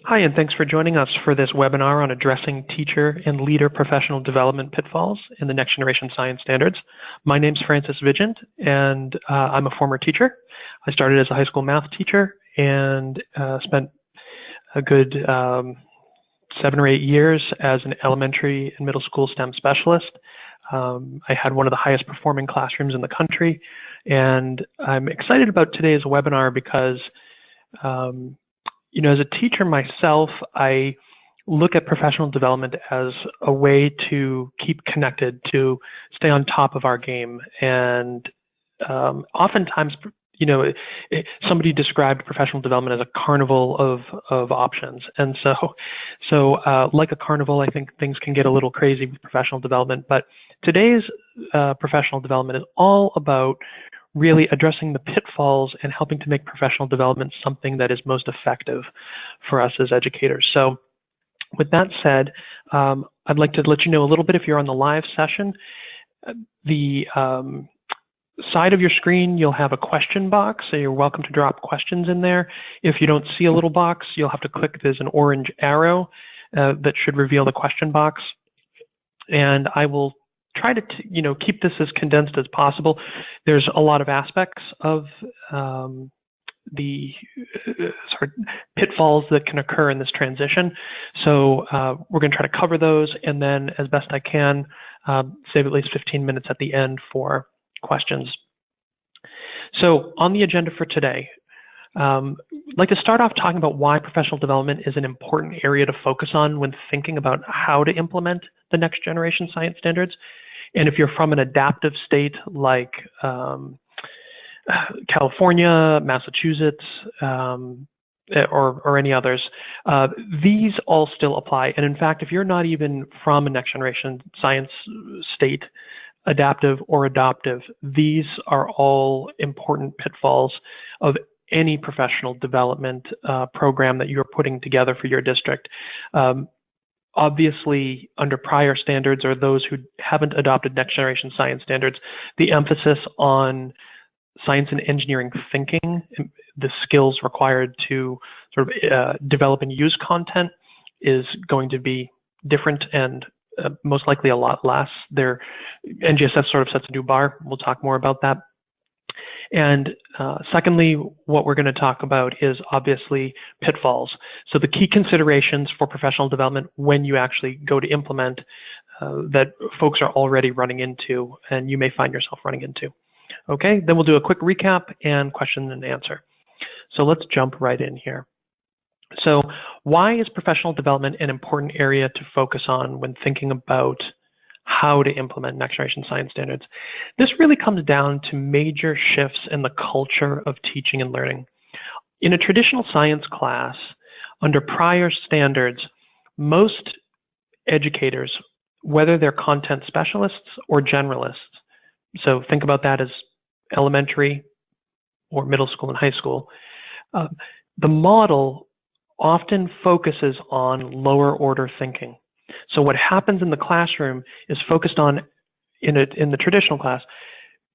Hi, and thanks for joining us for this webinar on addressing teacher and leader professional development pitfalls in the next generation science standards. My name's Francis Vigent, and I'm a former teacher. I started as a high school math teacher and spent a good 7 or 8 years as an elementary and middle school STEM specialist. I had one of the highest performing classrooms in the country, and I'm excited about today's webinar because as a teacher myself, I look at professional development as a way to keep connected, to stay on top of our game. And oftentimes, somebody described professional development as a carnival of options. And so like a carnival, I think things can get a little crazy with professional development. But today's professional development is all about really addressing the pitfalls and helping to make professional development something that is most effective for us as educators. So with that said, I'd like to let you know a little bit if you're on the live session. The side of your screen, you'll have a question box, so you're welcome to drop questions in there. If you don't see a little box, you'll have to click, there's an orange arrow that should reveal the question box. And I will try to keep this as condensed as possible. There's a lot of aspects of the sort of pitfalls that can occur in this transition. So we're going to try to cover those, and then as best I can, save at least 15 minutes at the end for questions. So on the agenda for today, I'd like to start off talking about why professional development is an important area to focus on when thinking about how to implement the next generation science standards. And if you're from an adaptive state like California, Massachusetts, or any others, these all still apply. And in fact, if you're not even from a next generation science state, adaptive or adoptive, these are all important pitfalls of any professional development program that you're putting together for your district. Obviously, under prior standards or those who haven't adopted next generation science standards, the emphasis on science and engineering thinking, the skills required to sort of develop and use content is going to be different and most likely a lot less. NGSS sort of sets a new bar. We'll talk more about that. And secondly, what we're going to talk about is obviously pitfalls. So the key considerations for professional development when you actually go to implement that folks are already running into and you may find yourself running into. Okay, then we'll do a quick recap and question and answer. So let's jump right in here. So why is professional development an important area to focus on when thinking about how to implement next generation science standards? This really comes down to major shifts in the culture of teaching and learning. In a traditional science class, under prior standards, most educators, whether they're content specialists or generalists, so think about that as elementary or middle school and high school, the model often focuses on lower order thinking. So what happens in the classroom is focused on, in the traditional class,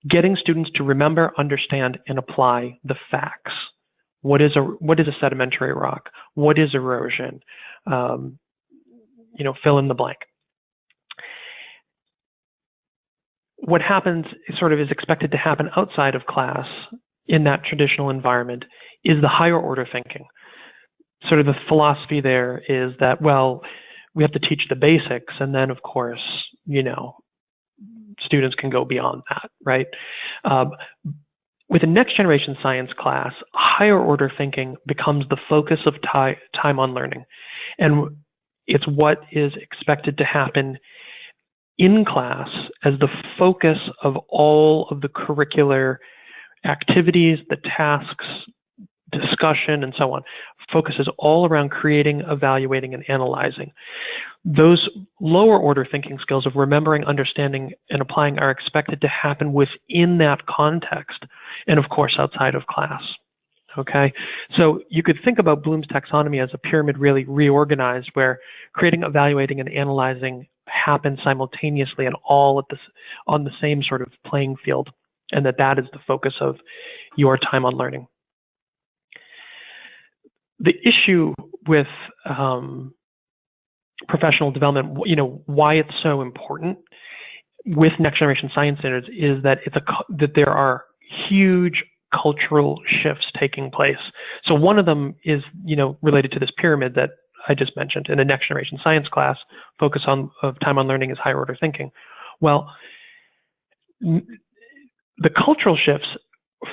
getting students to remember, understand, and apply the facts. What is a sedimentary rock? What is erosion? Fill in the blank. What happens sort of is expected to happen outside of class in that traditional environment is the higher order thinking. Sort of the philosophy there is that, well, we have to teach the basics, and then, of course, students can go beyond that, right? With a next generation science class, higher order thinking becomes the focus of time on learning. And it's what is expected to happen in class as the focus of all of the curricular activities, the tasks, discussion, and so on, focuses all around creating, evaluating, and analyzing. Those lower order thinking skills of remembering, understanding, and applying are expected to happen within that context, and of course outside of class. Okay, so you could think about Bloom's taxonomy as a pyramid really reorganized, where creating, evaluating, and analyzing happen simultaneously and all on the same sort of playing field, and that is the focus of your time on learning. The issue with professional development, why it's so important with next generation science standards is that that there are huge cultural shifts taking place. So one of them is, related to this pyramid that I just mentioned in a next generation science class, focus of time on learning is higher order thinking. Well, the cultural shifts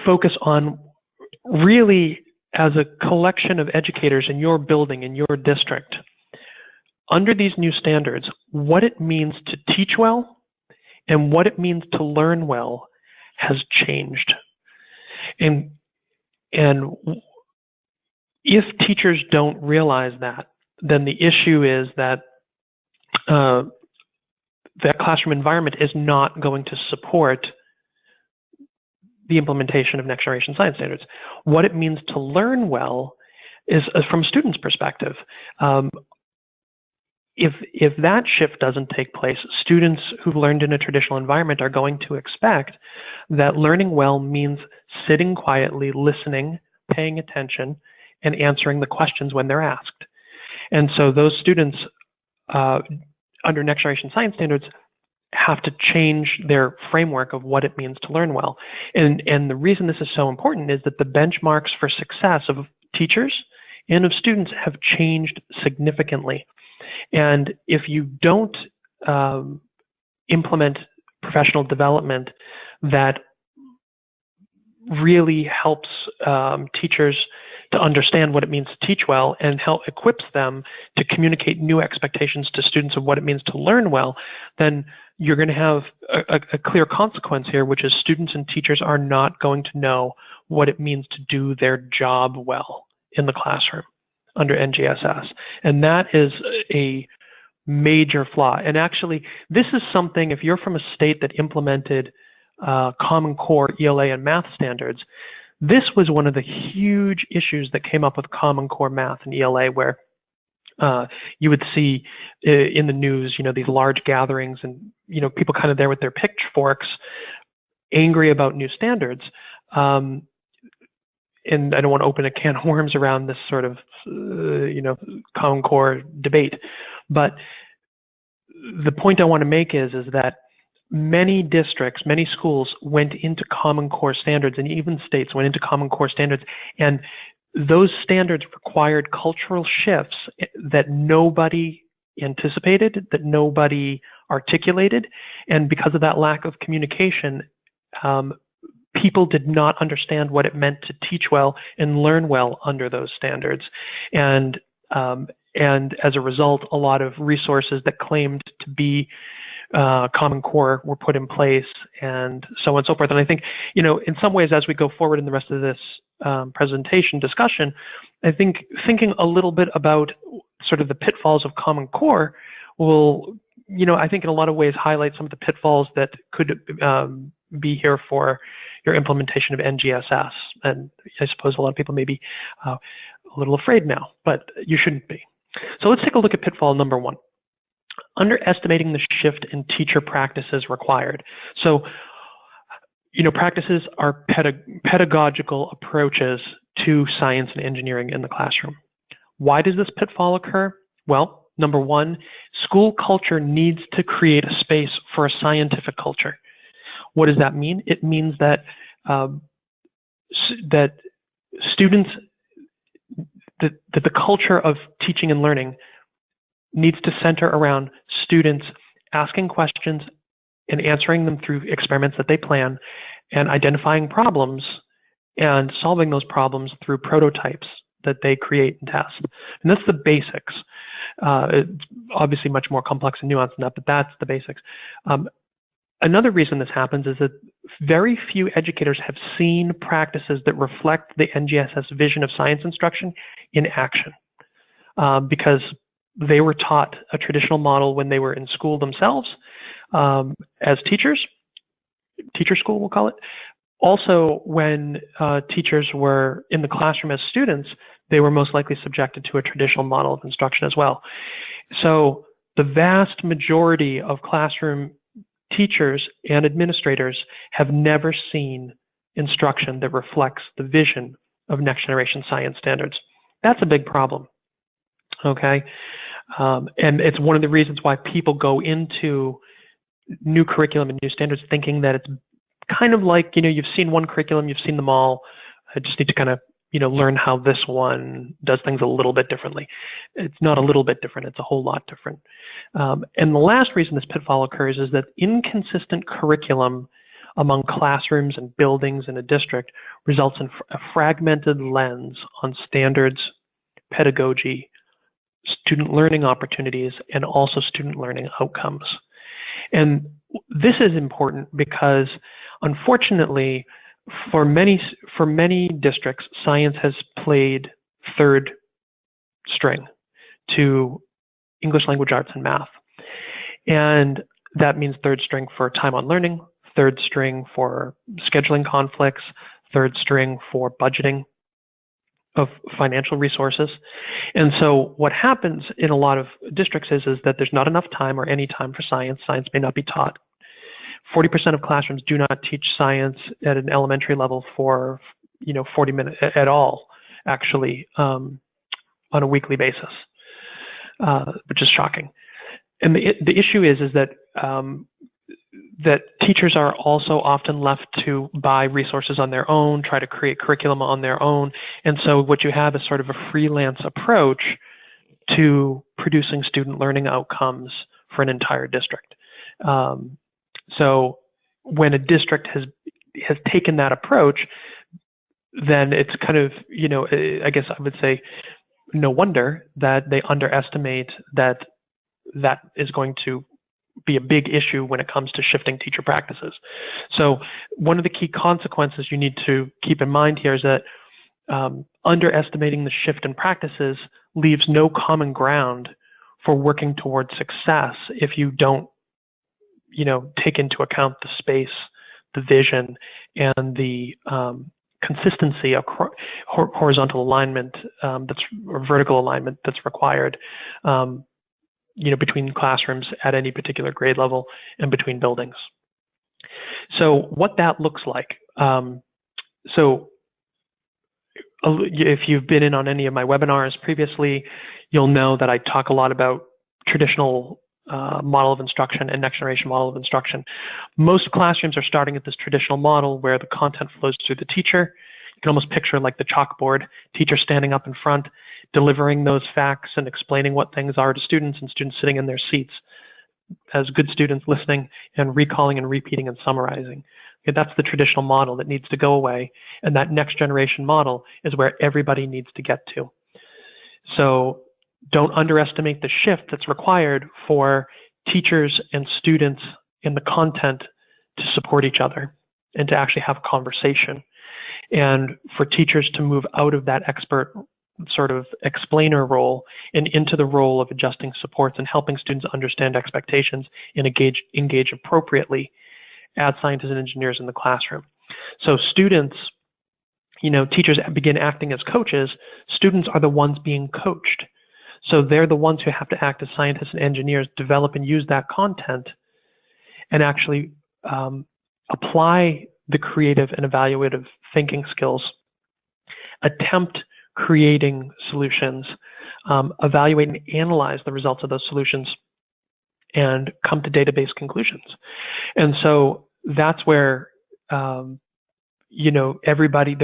focus on really as a collection of educators in your building, in your district, under these new standards, what it means to teach well and what it means to learn well has changed. And if teachers don't realize that, then the issue is that that classroom environment is not going to support the implementation of next generation science standards. What it means to learn well is, from a student's perspective, if that shift doesn't take place, students who've learned in a traditional environment are going to expect that learning well means sitting quietly, listening, paying attention, and answering the questions when they're asked. And so those students under next generation science standards have to change their framework of what it means to learn well. And the reason this is so important is that the benchmarks for success of teachers and of students have changed significantly. And if you don't implement professional development that really helps teachers to understand what it means to teach well and equips them to communicate new expectations to students of what it means to learn well, then you're going to have a clear consequence here, which is students and teachers are not going to know what it means to do their job well in the classroom under NGSS. And that is a major flaw. And actually, this is something, if you're from a state that implemented Common Core ELA and math standards, this was one of the huge issues that came up with Common Core math and ELA, where you would see in the news, these large gatherings and, people kind of there with their pitchforks, angry about new standards. And I don't want to open a can of worms around this sort of, Common Core debate. But the point I want to make is that many districts, many schools went into Common Core standards, and even states went into Common Core standards, and those standards required cultural shifts that nobody anticipated, that nobody articulated, and because of that lack of communication, people did not understand what it meant to teach well and learn well under those standards. And as a result, a lot of resources that claimed to be Common Core were put in place, and so on and so forth. And I think, in some ways, as we go forward in the rest of this presentation discussion, I think thinking a little bit about sort of the pitfalls of Common Core will, I think in a lot of ways highlight some of the pitfalls that could be here for your implementation of NGSS. And I suppose a lot of people may be a little afraid now, but you shouldn't be. So let's take a look at pitfall number one. Underestimating the shift in teacher practices required. So, practices are pedagogical approaches to science and engineering in the classroom. Why does this pitfall occur? Well, number one, school culture needs to create a space for a scientific culture. What does that mean? It means that that students, that the culture of teaching and learning needs to center around students asking questions and answering them through experiments that they plan, and identifying problems and solving those problems through prototypes that they create and test. And that's the basics. It's obviously much more complex and nuanced than that, but that's the basics. Another reason this happens is that very few educators have seen practices that reflect the NGSS vision of science instruction in action, because they were taught a traditional model when they were in school themselves as teachers, teacher school we'll call it. Also, when teachers were in the classroom as students, they were most likely subjected to a traditional model of instruction as well. So the vast majority of classroom teachers and administrators have never seen instruction that reflects the vision of next generation science standards. That's a big problem. Okay, and it's one of the reasons why people go into new curriculum and new standards thinking that it's kind of like, you've seen one curriculum, you've seen them all. I just need to kind of, learn how this one does things a little bit differently. It's not a little bit different, it's a whole lot different. And the last reason this pitfall occurs is that inconsistent curriculum among classrooms and buildings in a district results in a fragmented lens on standards, pedagogy, student learning opportunities, and also student learning outcomes. And this is important because, unfortunately, for many districts, science has played third string to English language arts and math. And that means third string for time on learning, third string for scheduling conflicts, third string for budgeting of financial resources. And so what happens in a lot of districts is that there's not enough time or any time for science. Science may not be taught. 40% of classrooms do not teach science at an elementary level for 40 minutes at all, actually, on a weekly basis, which is shocking. And the issue is that that teachers are also often left to buy resources on their own, try to create curriculum on their own. And so what you have is sort of a freelance approach to producing student learning outcomes for an entire district. So when a district has taken that approach, then it's kind of, I guess I would say, no wonder that they underestimate that is going to be a big issue when it comes to shifting teacher practices. So one of the key consequences you need to keep in mind here is that underestimating the shift in practices leaves no common ground for working towards success if you don't, take into account the space, the vision, and the consistency of horizontal alignment or vertical alignment that's required between classrooms at any particular grade level and between buildings. So what that looks like. So if you've been in on any of my webinars previously, you'll know that I talk a lot about traditional model of instruction and next generation model of instruction. Most classrooms are starting at this traditional model where the content flows through the teacher. You can almost picture like the chalkboard, teacher standing up in front, delivering those facts and explaining what things are to students, and students sitting in their seats as good students listening and recalling and repeating and summarizing. Okay, that's the traditional model that needs to go away. And that next generation model is where everybody needs to get to. So don't underestimate the shift that's required for teachers and students in the content to support each other and to actually have conversation. And for teachers to move out of that expert sort of explainer role and into the role of adjusting supports and helping students understand expectations and engage appropriately as scientists and engineers in the classroom. So students, teachers begin acting as coaches. Students are the ones being coached. So they're the ones who have to act as scientists and engineers, develop and use that content, and actually apply the creative and evaluative thinking skills, attempt creating solutions, evaluate and analyze the results of those solutions, and come to database conclusions. And so that's where everybody,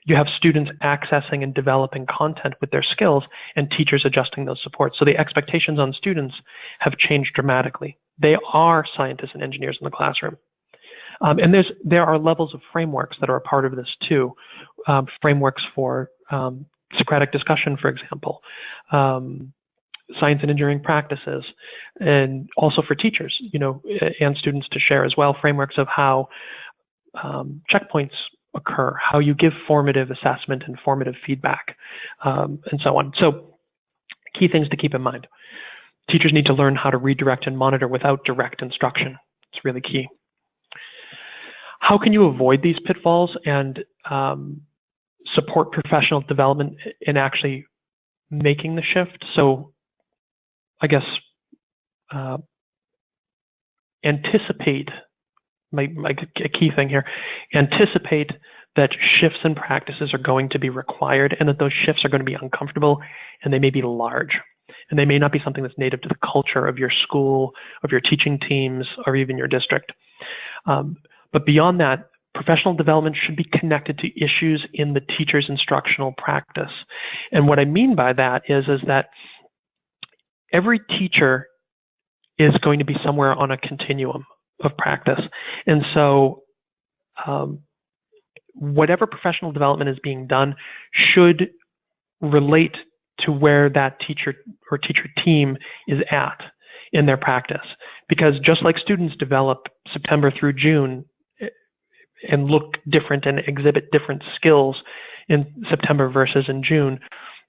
you have students accessing and developing content with their skills and teachers adjusting those supports. So the expectations on students have changed dramatically. They are scientists and engineers in the classroom. And there are levels of frameworks that are a part of this too. Frameworks for Socratic discussion, for example, science and engineering practices, and also for teachers, and students to share as well, frameworks of how checkpoints occur, how you give formative assessment and formative feedback, and so on. So key things to keep in mind. Teachers need to learn how to redirect and monitor without direct instruction. It's really key. How can you avoid these pitfalls and support professional development in actually making the shift? So I guess anticipate, a key thing here, anticipate that shifts in practices are going to be required, and that those shifts are going to be uncomfortable, and they may be large. And they may not be something that's native to the culture of your school, of your teaching teams, or even your district. But beyond that, professional development should be connected to issues in the teacher's instructional practice. And what I mean by that is that every teacher is going to be somewhere on a continuum of practice. And so whatever professional development is being done should relate to where that teacher or teacher team is at in their practice. Because just like students develop September through June and look different and exhibit different skills in September versus in June,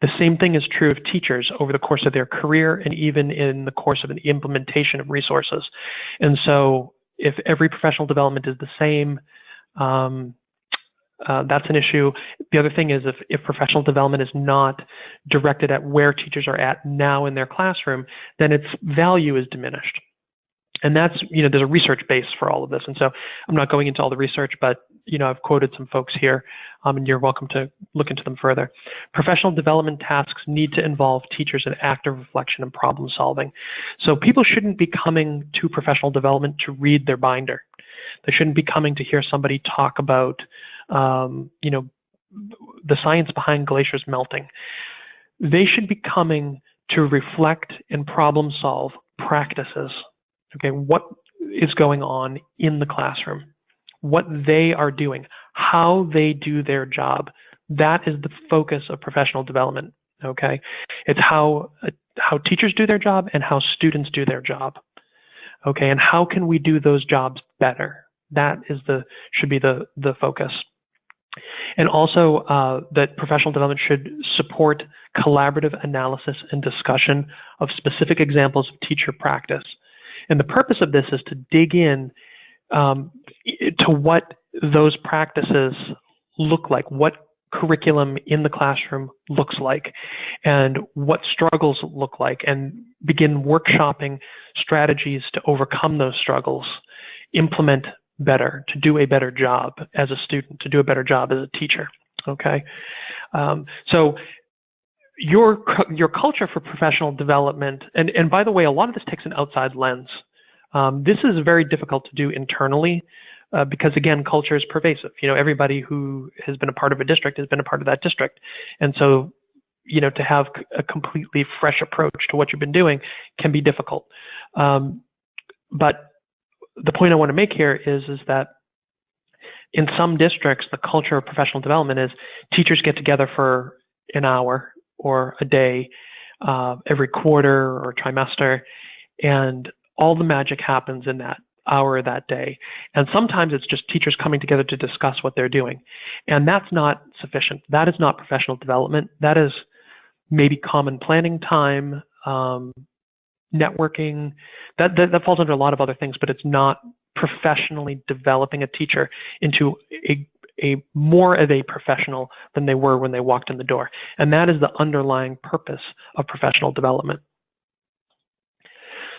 the same thing is true of teachers over the course of their career and even in the course of an implementation of resources. And so if every professional development is the same, that's an issue. The other thing is if professional development is not directed at where teachers are at now in their classroom, then its value is diminished. And that's, there's a research base for all of this. And so I'm not going into all the research, but, I've quoted some folks here, and you're welcome to look into them further. Professional development tasks need to involve teachers in active reflection and problem solving. So people shouldn't be coming to professional development to read their binder. They shouldn't be coming to hear somebody talk about, the science behind glaciers melting. They should be coming to reflect and problem solve practices. Okay, what is going on in the classroom, what they are doing, how they do their job. That is the focus of professional development. Okay, it's how teachers do their job and how students do their job. Okay, and how can we do those jobs better? That is should be the focus. And also that professional development should support collaborative analysis and discussion of specific examples of teacher practice. And the purpose of this is to dig in to what those practices look like, what curriculum in the classroom looks like, and what struggles look like, and begin workshopping strategies to overcome those struggles, implement better, to do a better job as a student, to do a better job as a teacher. Okay, so your culture for professional development, and by the way, a lot of this takes an outside lens. This is very difficult to do internally because, again, culture is pervasive. Everybody who has been a part of a district has been a part of that district. And so, to have a completely fresh approach to what you've been doing can be difficult. But the point I want to make here is that in some districts, the culture of professional development is teachers get together for an hour or a day every quarter or trimester, and all the magic happens in that hour that day. And sometimes it's just teachers coming together to discuss what they're doing. And that's not sufficient. That is not professional development. That is maybe common planning time, networking. That falls under a lot of other things, but it's not professionally developing a teacher into a more of a professional than they were when they walked in the door. And that is the underlying purpose of professional development.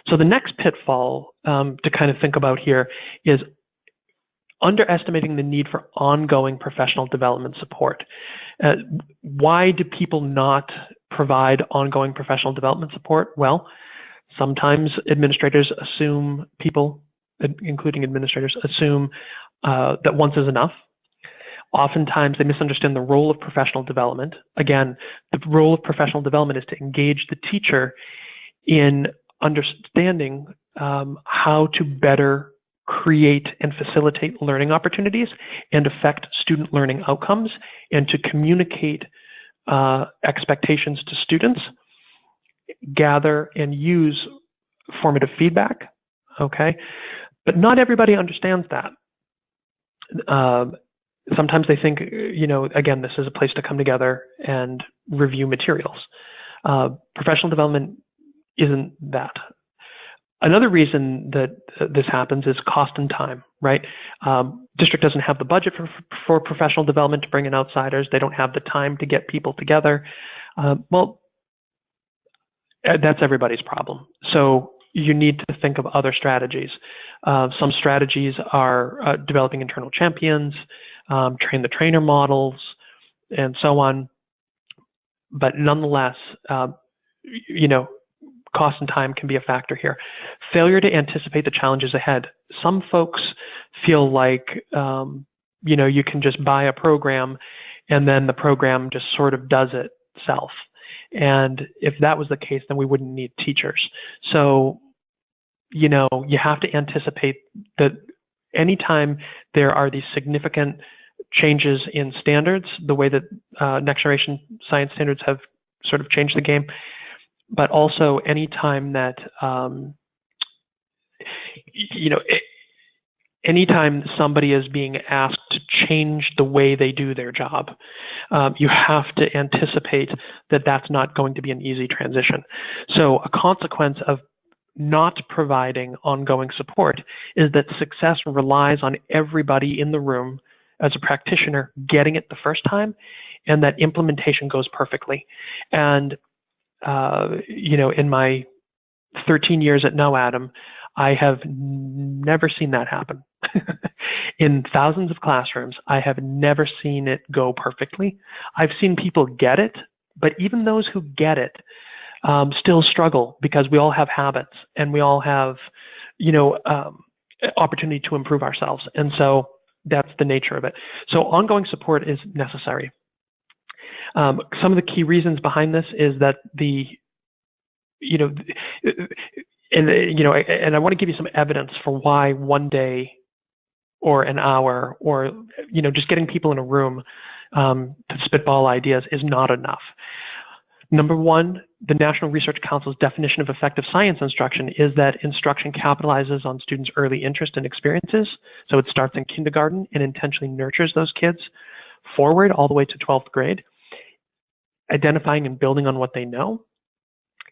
So the next pitfall to kind of think about here is underestimating the need for ongoing professional development support. Why do people not provide ongoing professional development support? Well, sometimes administrators assume, people, including administrators, assume that once is enough. Oftentimes they misunderstand the role of professional development. Again, the role of professional development is to engage the teacher in understanding how to better create and facilitate learning opportunities and affect student learning outcomes, and to communicate expectations to students, gather and use formative feedback, okay? But not everybody understands that. Sometimes they think, again, this is a place to come together and review materials. Professional development isn't that. Another reason that this happens is cost and time, right? District doesn't have the budget for professional development to bring in outsiders. They don't have the time to get people together. Well, that's everybody's problem. So you need to think of other strategies. Some strategies are developing internal champions, train the trainer models, and so on. But nonetheless, cost and time can be a factor here. Failure to anticipate the challenges ahead. Some folks feel like, you can just buy a program and then the program just sort of does itself. And if that was the case, then we wouldn't need teachers. So, you have to anticipate that anytime there are these significant changes in standards, the way that next generation science standards have sort of changed the game, but also anytime that, anytime somebody is being asked to change the way they do their job, you have to anticipate that that's not going to be an easy transition. So a consequence of not providing ongoing support is that success relies on everybody in the room as a practitioner getting it the first time, and that implementation goes perfectly. And in my 13 years at NOADM, I have never seen that happen. In thousands of classrooms, I have never seen it go perfectly. I've seen people get it, but even those who get it still struggle, because we all have habits and we all have, opportunity to improve ourselves. And so that's the nature of it. So ongoing support is necessary. Some of the key reasons behind this is that and I want to give you some evidence for why one day or an hour or, just getting people in a room to spitball ideas is not enough. Number one, the National Research Council's definition of effective science instruction is that instruction capitalizes on students' early interest and experiences. So it starts in kindergarten and intentionally nurtures those kids forward all the way to 12th grade, identifying and building on what they know.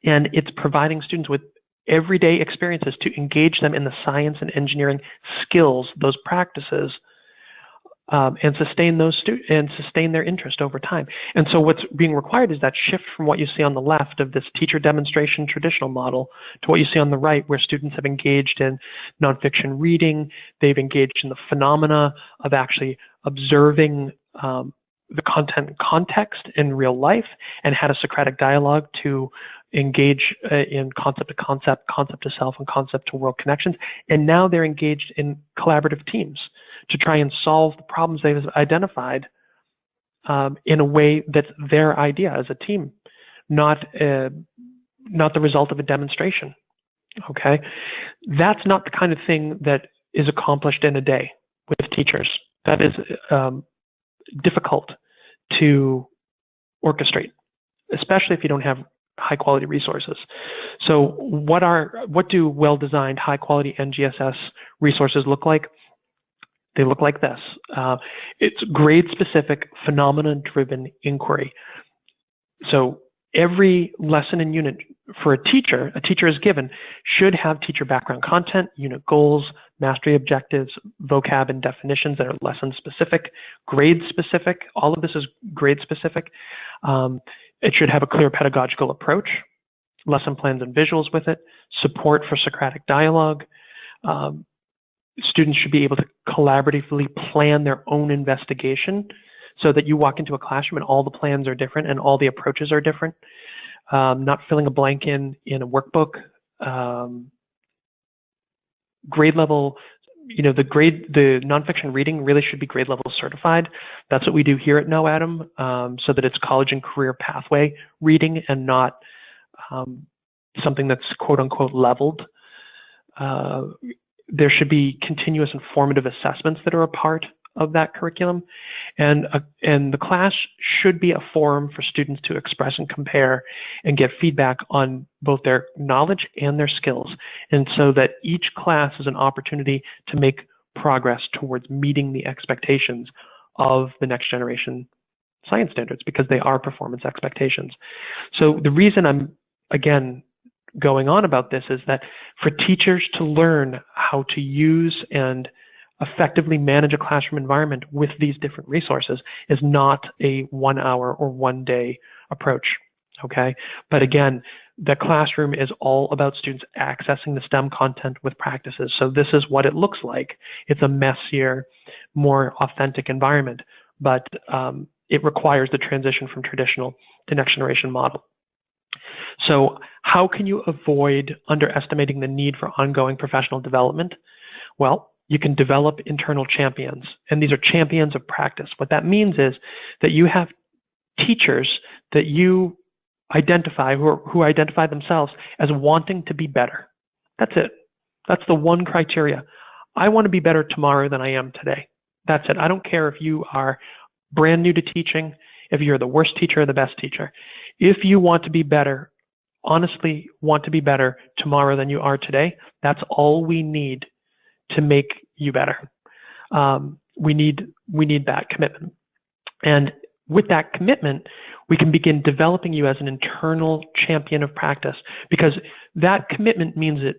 And it's providing students with everyday experiences to engage them in the science and engineering skills, those practices, and sustain their interest over time. And so what's being required is that shift from what you see on the left of this teacher demonstration traditional model to what you see on the right, where students have engaged in nonfiction reading, they've engaged in the phenomena of actually observing the content and context in real life, and had a Socratic dialogue to engage in concept to concept, concept to self, and concept to world connections. And now they're engaged in collaborative teams to try and solve the problems they've identified in a way that's their idea as a team, not the result of a demonstration. Okay, that's not the kind of thing that is accomplished in a day with teachers. That is difficult to orchestrate, especially if you don't have high quality resources. So what do well-designed high quality NGSS resources look like? They look like this. It's grade-specific, phenomenon-driven inquiry. So every lesson and unit for a teacher is given, should have teacher background content, unit goals, mastery objectives, vocab and definitions that are lesson-specific, grade-specific. All of this is grade-specific. It should have a clear pedagogical approach, lesson plans and visuals with it, support for Socratic dialogue. Students should be able to collaboratively plan their own investigation, so that you walk into a classroom and all the plans are different and all the approaches are different. Not filling a blank in a workbook. Grade level, the nonfiction reading really should be grade level certified. That's what we do here at NOADM, so that it's college and career pathway reading and not something that's quote unquote leveled. There should be continuous and formative assessments that are a part of that curriculum, and the class should be a forum for students to express and compare and get feedback on both their knowledge and their skills, and so that each class is an opportunity to make progress towards meeting the expectations of the next generation science standards, because they are performance expectations. So the reason I'm again going on about this is that for teachers to learn how to use and effectively manage a classroom environment with these different resources is not a 1 hour or 1 day approach. Okay, but again, The classroom is all about students accessing the STEM content with practices. So this is what it looks like. It's a messier, more authentic environment, but it requires the transition from traditional to next generation model. So how can you avoid underestimating the need for ongoing professional development? Well, you can develop internal champions, and these are champions of practice. What that means is that you have teachers that you identify, who identify themselves as wanting to be better. That's it. That's the one criteria. I want to be better tomorrow than I am today. That's it. I don't care if you are brand new to teaching, if you're the worst teacher or the best teacher. If you want to be better, honestly want to be better tomorrow than you are today, that's all we need to make you better. We need that commitment. And with that commitment, we can begin developing you as an internal champion of practice, because that commitment means that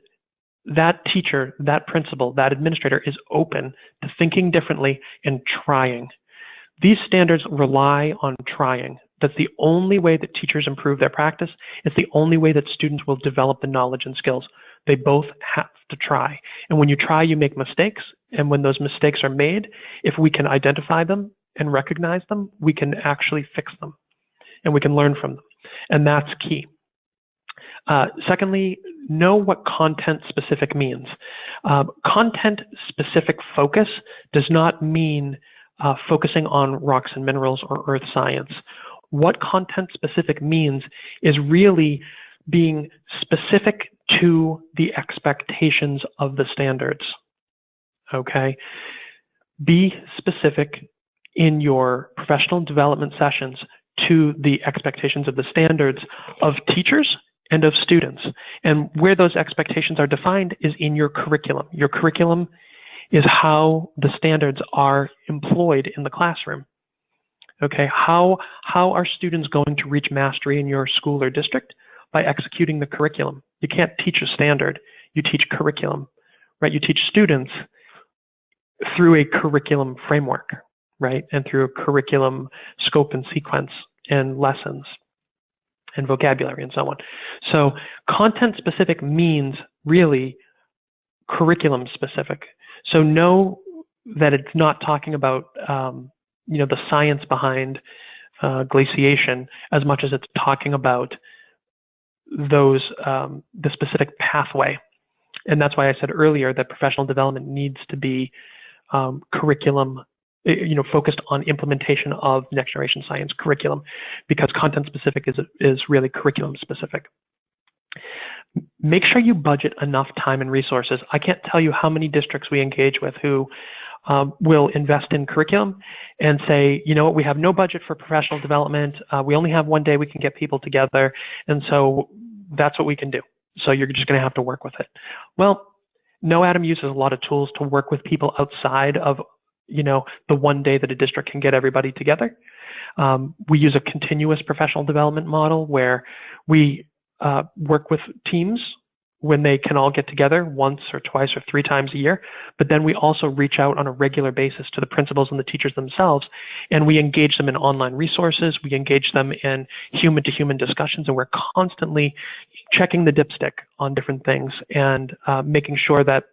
that teacher, that principal, that administrator is open to thinking differently and trying. These standards rely on trying. That's the only way that teachers improve their practice. It's the only way that students will develop the knowledge and skills. They both have to try. And when you try, you make mistakes. And when those mistakes are made, if we can identify them and recognize them, we can actually fix them and we can learn from them. And that's key. Secondly, know what content specific means. Content specific focus does not mean focusing on rocks and minerals or earth science. What content specific means is really being specific to the expectations of the standards. Okay? Be specific in your professional development sessions to the expectations of the standards of teachers and of students. And where those expectations are defined is in your curriculum. Your curriculum is how the standards are employed in the classroom. Okay, how are students going to reach mastery in your school or district? By executing the curriculum. You can't teach a standard, you teach curriculum, right? You teach students through a curriculum framework, right? And through a curriculum scope and sequence and lessons and vocabulary and so on. So content specific means really curriculum specific. So know that it's not talking about the science behind glaciation as much as it's talking about those the specific pathway. And that's why I said earlier that professional development needs to be curriculum, focused on implementation of next generation science curriculum, because content specific is really curriculum specific. Make sure you budget enough time and resources. I can't tell you how many districts we engage with who will invest in curriculum and say, you know what, we have no budget for professional development. We only have one day we can get people together. And so that's what we can do. So you're just going to have to work with it. Well, no, Adam uses a lot of tools to work with people outside of, the one day that a district can get everybody together. We use a continuous professional development model where we work with teams when they can all get together once or twice or 3 times a year. But then we also reach out on a regular basis to the principals and the teachers themselves, and we engage them in online resources. We engage them in human-to-human discussions, and we're constantly checking the dipstick on different things and making sure that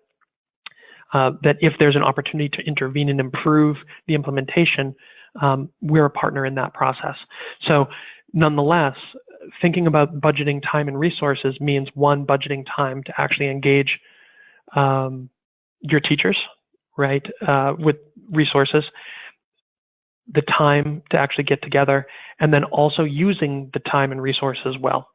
that if there's an opportunity to intervene and improve the implementation, we're a partner in that process. So nonetheless, thinking about budgeting time and resources means, one, budgeting time to actually engage your teachers, right, with resources, the time to actually get together, and then also using the time and resources well.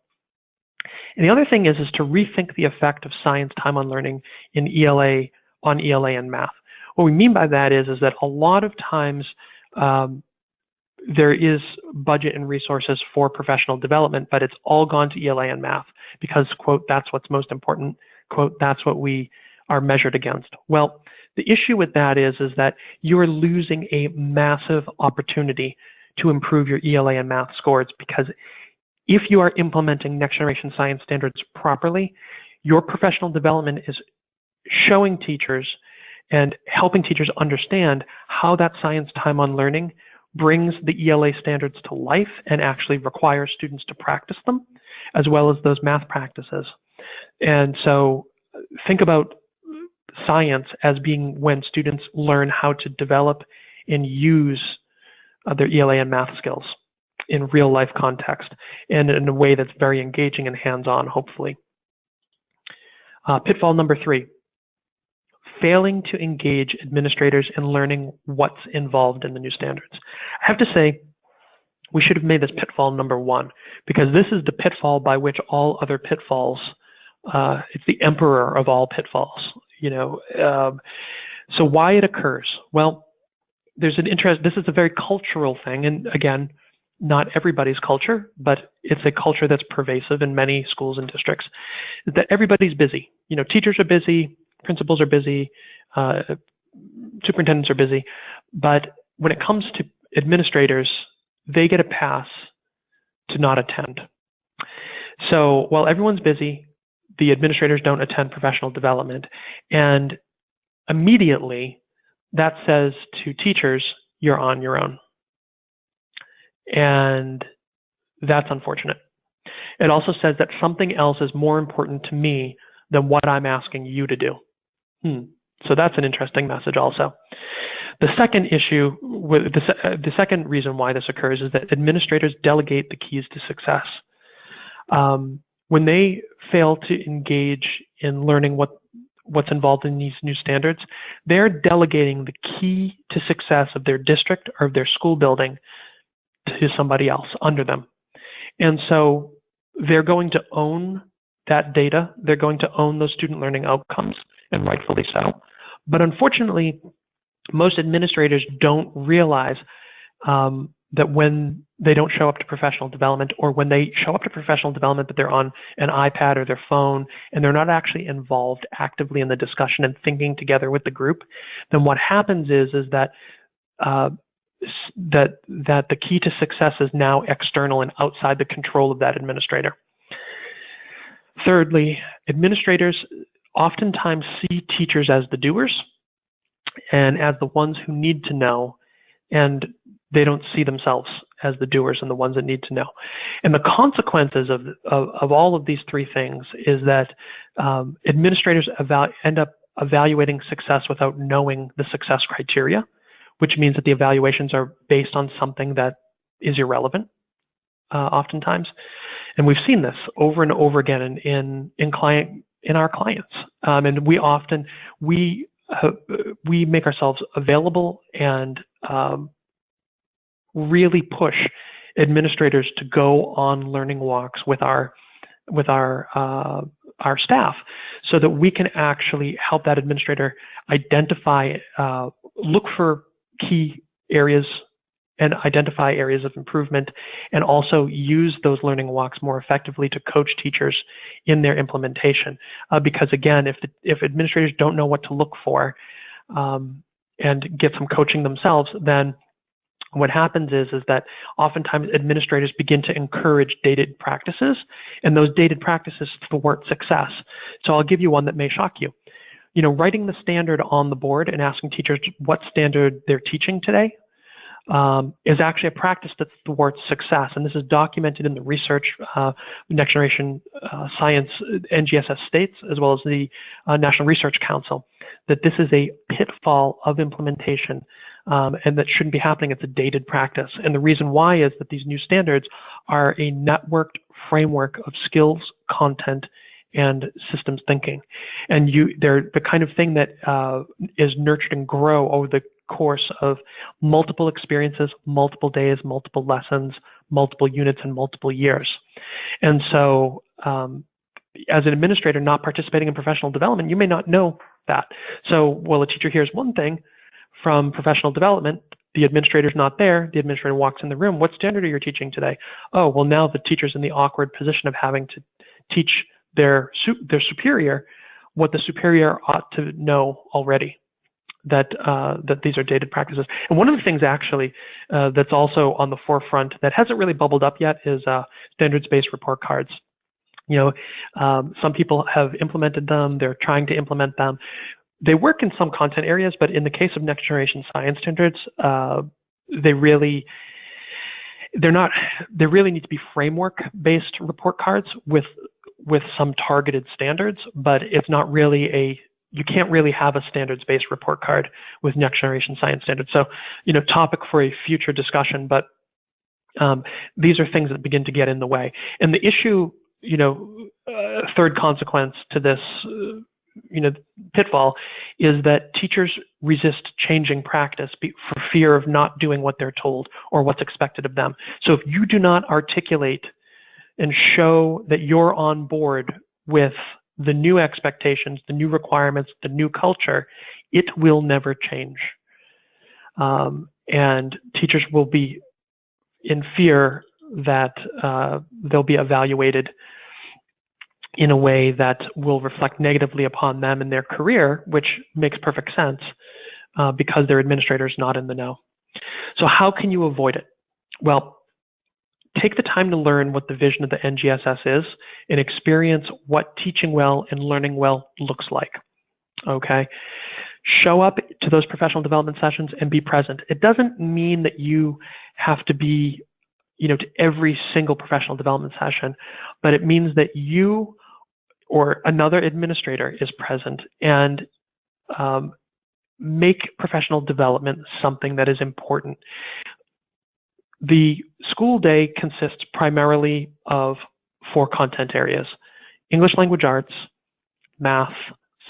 And the other thing is to rethink the effect of science time on learning in ELA, on ELA and math. What we mean by that is that a lot of times there is budget and resources for professional development, but it's all gone to ELA and math because, quote, that's what's most important, quote, that's what we are measured against. Well, the issue with that is that you're losing a massive opportunity to improve your ELA and math scores, because if you are implementing next generation science standards properly, your professional development is showing teachers and helping teachers understand how that science time on learning brings the ELA standards to life and actually requires students to practice them, as well as those math practices. And so think about science as being when students learn how to develop and use their ELA and math skills in real life context and in a way that's very engaging and hands-on, hopefully. Pitfall number 3, failing to engage administrators in learning what's involved in the new standards. I have to say, we should have made this pitfall number 1, because this is the pitfall by which all other pitfalls, it's the emperor of all pitfalls, you know. So why it occurs? Well, there's an interest, this is a very cultural thing, and again, not everybody's culture, but it's a culture that's pervasive in many schools and districts, is that everybody's busy. You know, teachers are busy, principals are busy, superintendents are busy, but when it comes to administrators, they get a pass to not attend. So while everyone's busy, the administrators don't attend professional development, and immediately that says to teachers, you're on your own. And that's unfortunate. It also says that something else is more important to me than what I'm asking you to do. So that's an interesting message also. The second issue, the second reason why this occurs is that administrators delegate the keys to success. When they fail to engage in learning what's involved in these new standards, they're delegating the key to success of their district or of their school building to somebody else under them. And so they're going to own that data. They're going to own those student learning outcomes, and rightfully so. But unfortunately, most administrators don't realize that when they don't show up to professional development, or when they show up to professional development but they're on an iPad or their phone and they're not actually involved actively in the discussion and thinking together with the group, then what happens is that that the key to success is now external and outside the control of that administrator. Thirdly, administrators oftentimes see teachers as the doers and as the ones who need to know, and they don't see themselves as the doers and the ones that need to know. And the consequences of all of these three things is that administrators end up evaluating success without knowing the success criteria, which means that the evaluations are based on something that is irrelevant, oftentimes. And we've seen this over and over again in our clients. And we make ourselves available and really push administrators to go on learning walks with our staff, so that we can actually help that administrator identify, look for key areas and identify areas of improvement, and also use those learning walks more effectively to coach teachers in their implementation. Because again, if administrators don't know what to look for and get some coaching themselves, then what happens is that oftentimes administrators begin to encourage dated practices, and those dated practices thwart success. So I'll give you one that may shock you. You know, writing the standard on the board and asking teachers what standard they're teaching today is actually a practice that thwarts success. And this is documented in the research, Next Generation Science, NGSS states, as well as the National Research Council, that this is a pitfall of implementation, and that shouldn't be happening. It's a dated practice. And the reason why is that these new standards are a networked framework of skills, content, and systems thinking. And they're the kind of thing that is nurtured and grow over the course of multiple experiences, multiple days, multiple lessons, multiple units, and multiple years. And so as an administrator not participating in professional development, you may not know that. So while a teacher hears one thing from professional development, the administrator's not there, the administrator walks in the room, what standard are you teaching today? Oh, well, now the teacher's in the awkward position of having to teach their superior what the superior ought to know already, that these are dated practices. And one of the things actually that's also on the forefront that hasn't really bubbled up yet is standards-based report cards. You know, some people have implemented them, they're trying to implement them. They work in some content areas, but in the case of next generation science standards, they really, there really need to be framework-based report cards with some targeted standards, but it's not really you can't really have a standards-based report card with next generation science standards. So, topic for a future discussion, but these are things that begin to get in the way. And the issue, third consequence to this, pitfall is that teachers resist changing practice for fear of not doing what they're told or what's expected of them. So if you do not articulate and show that you're on board with the new expectations, the new requirements, the new culture, it will never change. And teachers will be in fear that they'll be evaluated in a way that will reflect negatively upon them in their career, which makes perfect sense because their administrator is not in the know. So how can you avoid it? Well, take the time to learn what the vision of the NGSS is and experience what teaching well and learning well looks like, okay? Show up to those professional development sessions and be present. It doesn't mean that you have to be, to every single professional development session, but it means that you or another administrator is present and make professional development something that is important. The school day consists primarily of 4 content areas: English language arts, math,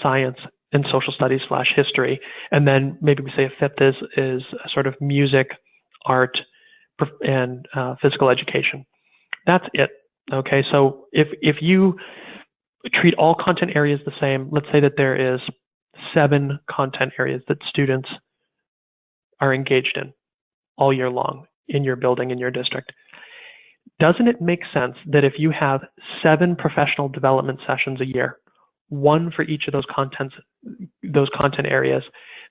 science, and social studies / history. And then maybe we say a fifth is sort of music, art, and physical education. That's it. Okay, so if you treat all content areas the same, let's say that there is 7 content areas that students are engaged in all year long in your building, in your district. Doesn't it make sense that if you have 7 professional development sessions a year, 1 for each of those content areas,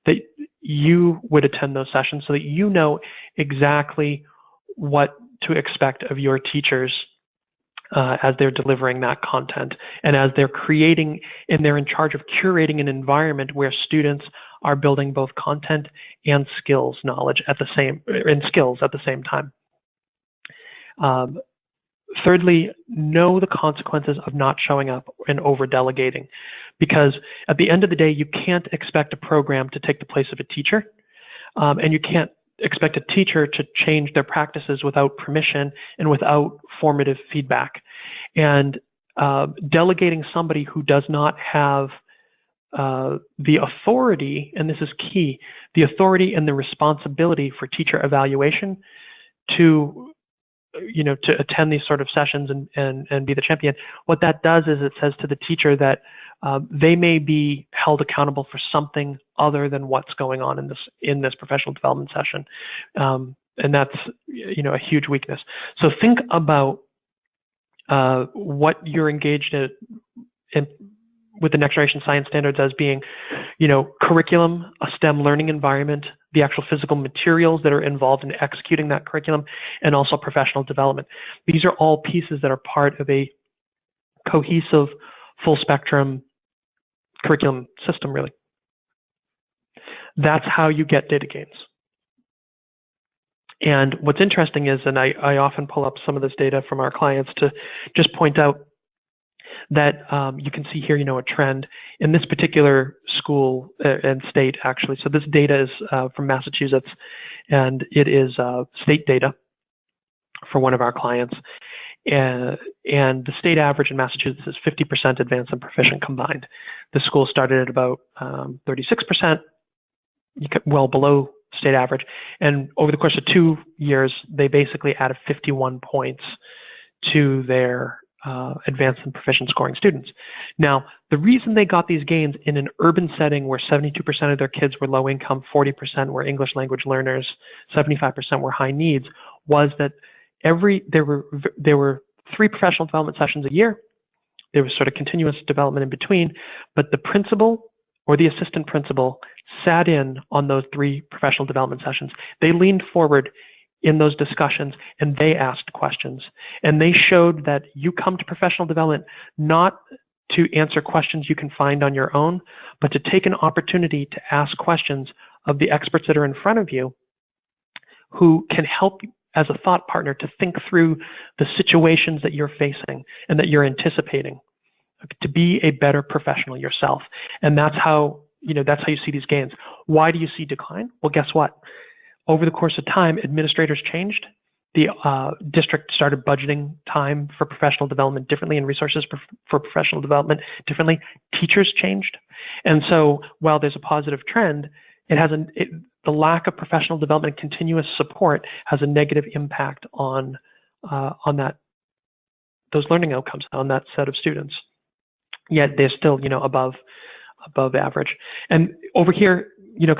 that you would attend those sessions so that you know exactly what to expect of your teachers as they're delivering that content and as they're creating and they're in charge of curating an environment where students are building both content and skills knowledge at the same time. Thirdly, know the consequences of not showing up and over-delegating, because at the end of the day, you can't expect a program to take the place of a teacher, and you can't expect a teacher to change their practices without permission and without formative feedback. And delegating somebody who does not have the authority, and this is key, the authority and the responsibility for teacher evaluation to attend these sort of sessions and be the champion. What that does is it says to the teacher that they may be held accountable for something other than what's going on in this professional development session, and that's a huge weakness. So think about what you're engaged in with the next generation science standards as being, curriculum, a STEM learning environment, the actual physical materials that are involved in executing that curriculum, and also professional development. These are all pieces that are part of a cohesive, full spectrum curriculum system, really. That's how you get data gains. And what's interesting is, and I often pull up some of this data from our clients to just point out that you can see here, a trend in this particular school and state, actually. So this data is from Massachusetts, and it is state data for one of our clients. And the state average in Massachusetts is 50% advanced and proficient combined. The school started at about 36%, well below state average. And over the course of 2 years, they basically added 51 points to their advanced and proficient scoring students. Now, the reason they got these gains in an urban setting where 72% of their kids were low income, 40% were English language learners, 75% were high needs, was that there were 3 professional development sessions a year. There was sort of continuous development in between, but the principal or the assistant principal sat in on those 3 professional development sessions. They leaned forward in those discussions and they asked questions. And they showed that you come to professional development not to answer questions you can find on your own, but to take an opportunity to ask questions of the experts that are in front of you who can help as a thought partner to think through the situations that you're facing and that you're anticipating, to be a better professional yourself. And that's how you see these gains. Why do you see decline? Well, guess what? Over the course of time, administrators changed. The district started budgeting time for professional development differently and resources for professional development differently. Teachers changed. And so while there's a positive trend, the lack of professional development and continuous support has a negative impact on those learning outcomes, on that set of students. Yet they're still, above average. And over here,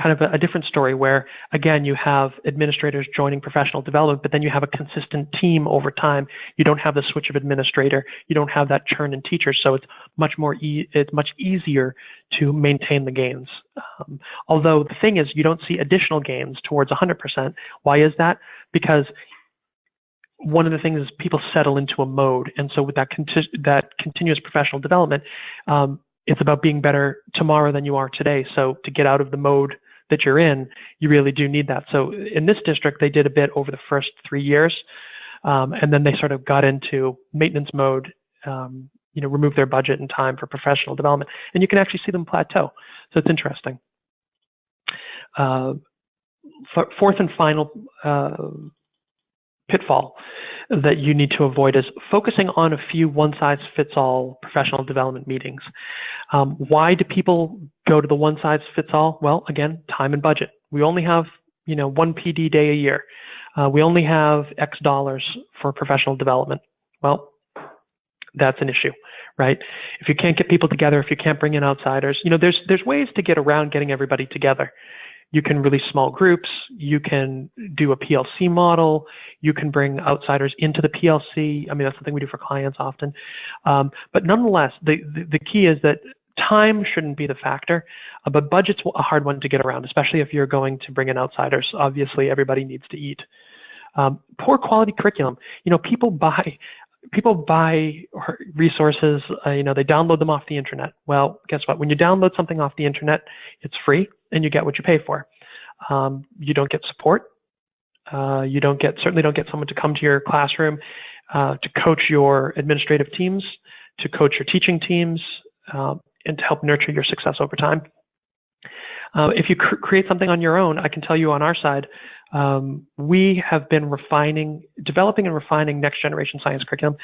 kind of a different story where, again, you have administrators joining professional development, but then you have a consistent team over time. You don't have the switch of administrator. You don't have that churn in teachers. So it's much easier to maintain the gains. Although the thing is, you don't see additional gains towards 100%. Why is that? Because one of the things is people settle into a mode. And so with that continuous professional development, it's about being better tomorrow than you are today. So to get out of the mode that you're in, you really do need that. So in this district, they did a bit over the first 3 years, and then they sort of got into maintenance mode, remove their budget and time for professional development. And you can actually see them plateau. So it's interesting. Fourth and final pitfall that you need to avoid is focusing on a few one-size-fits-all professional development meetings. Why do people go to the one-size-fits-all? Well, again, time and budget. We only have, one PD day a year. We only have X dollars for professional development. Well, that's an issue, right? If you can't get people together, if you can't bring in outsiders, there's ways to get around getting everybody together. You can release small groups. You can do a PLC model. You can bring outsiders into the PLC. I mean, that's something we do for clients often. But nonetheless, the key is that time shouldn't be the factor, but budget's a hard one to get around, especially if you're going to bring in outsiders. Obviously, everybody needs to eat. Poor quality curriculum. People buy resources, they download them off the internet. Well, guess what? When you download something off the internet, it's free and you get what you pay for. You don't get support. You certainly don't get someone to come to your classroom, to coach your administrative teams, to coach your teaching teams, and to help nurture your success over time. If you create something on your own, I can tell you on our side, we have been developing and refining next generation science curriculum